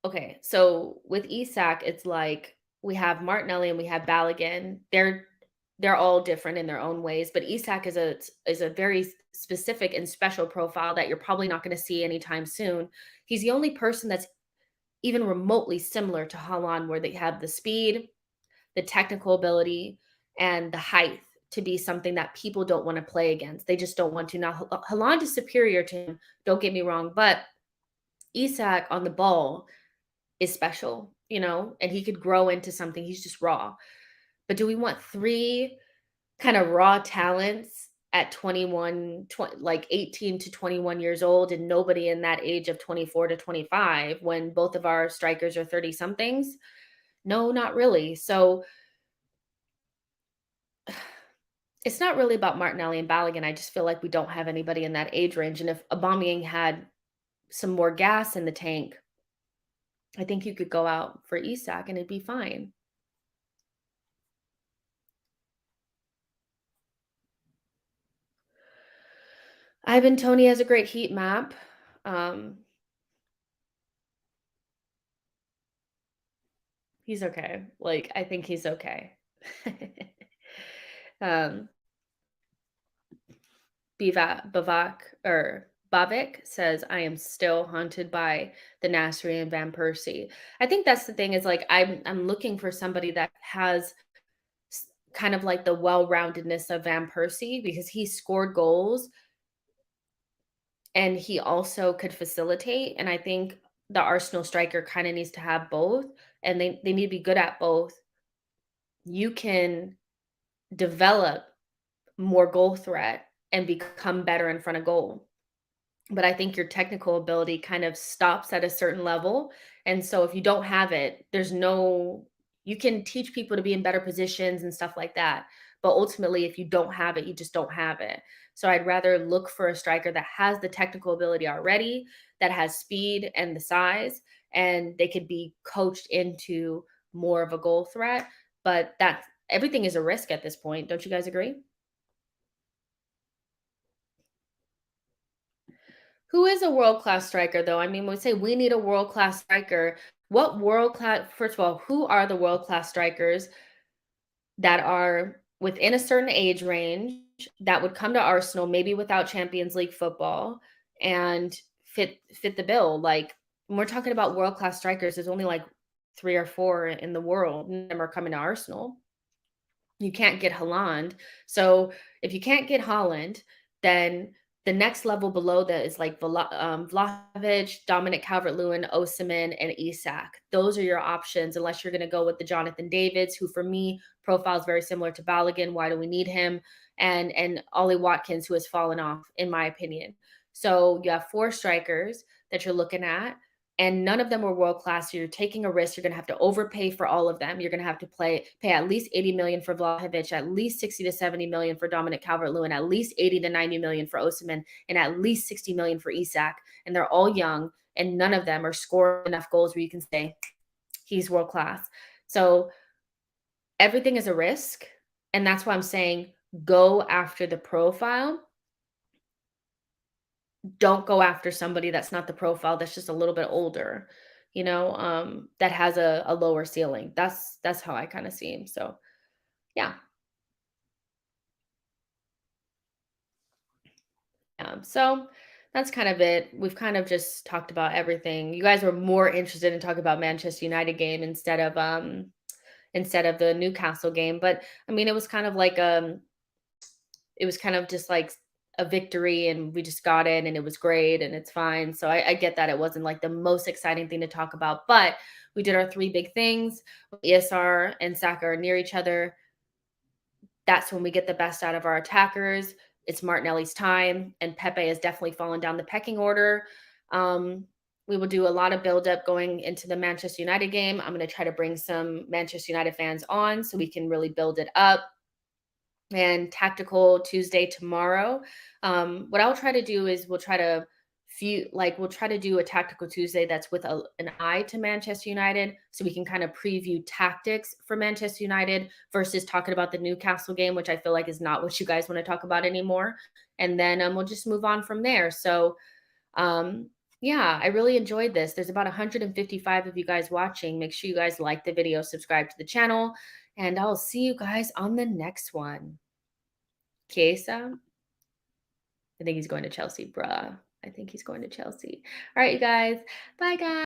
okay, so with Isak, it's like we have Martinelli and we have Balogun. They're all different in their own ways, but Isak is a very specific and special profile that you're probably not going to see anytime soon. He's the only person that's even remotely similar to Haaland, where they have the speed, the technical ability, and the height to be something that people don't want to play against. They just don't want to. Now, Haaland is superior to him. Don't get me wrong, but Isak on the ball is special, and he could grow into something. He's just raw. But do we want 3 kind of raw talents at 18 to 21 years old and nobody in that age of 24 to 25 when both of our strikers are 30 somethings? No, not really. So it's not really about Martinelli and Balogun. I just feel like we don't have anybody in that age range. And if Aubameyang had some more gas in the tank, I think you could go out for Isak and it'd be fine. Ivan Toney has a great heat map. Um, He's okay. Like, I think he's okay. Um, Bavik says, "I am still haunted by the Nasri and Van Persie." I think that's the thing is, like, I'm looking for somebody that has kind of like the well-roundedness of Van Persie because he scored goals and he also could facilitate. And I think the Arsenal striker kind of needs to have both, and they need to be good at both. You can develop more goal threat and become better in front of goal. But I think your technical ability kind of stops at a certain level. And so if you don't have it, there's no you can teach people to be in better positions and stuff like that. But ultimately, if you don't have it, you just don't have it. So I'd rather look for a striker that has the technical ability already, that has speed and the size, and they could be coached into more of a goal threat. But that everything is a risk at this point. Don't you guys agree? Who is a world-class striker, though? I mean, when we say we need a world-class striker, what world-class first of all, who are the world-class strikers that are within a certain age range that would come to Arsenal, maybe without Champions League football, and fit the bill? Like, when we're talking about world-class strikers, there's only, like, 3 or 4 in the world, none of them are coming to Arsenal. You can't get Haaland. So if you can't get Haaland, then the next level below that is like Vlahovic, Dominic Calvert-Lewin, Osimhen, and Isak. Those are your options, unless you're going to go with the Jonathan Davids, who for me profiles very similar to Balogun. Why do we need him? And Ollie Watkins, who has fallen off, in my opinion. So you have four strikers that you're looking at and none of them were world class. So you're taking a risk. You're going to have to overpay for all of them. You're going to have to pay at least 80 million for Vlahovic, at least 60 to 70 million for Dominic Calvert-Lewin, at least 80 to 90 million for Osimhen, and at least 60 million for Isak. And they're all young, and none of them are scoring enough goals where you can say he's world class. So everything is a risk, and that's why I'm saying go after the profile. Don't go after somebody that's not the profile, that's just a little bit older, that has a lower ceiling. That's how I kinda see him, so, yeah. So that's kind of it. We've kind of just talked about everything. You guys were more interested in talking about Manchester United game instead of the Newcastle game, but, I mean, it was kind of just like a victory and we just got it and it was great and it's fine. So I get that it wasn't like the most exciting thing to talk about, but we did our three big things. ESR and Saka are near each other. That's when we get the best out of our attackers. It's Martinelli's time, and Pepe has definitely fallen down the pecking order. Um, we will do a lot of build up going into the Manchester United game. I'm going to try to bring some Manchester United fans on so we can really build it up and tactical Tuesday tomorrow. What I'll try to do is we'll try to do a tactical Tuesday that's with an eye to Manchester United, so we can kind of preview tactics for Manchester United versus talking about the Newcastle game, which I feel like is not what you guys want to talk about anymore. And then we'll just move on from there. So yeah, I really enjoyed this. There's about 155 of you guys watching. Make sure you guys like the video, subscribe to the channel, and I'll see you guys on the next one. Chiesa? I think he's going to Chelsea, bruh. I think he's going to Chelsea. All right, you guys. Bye, guys.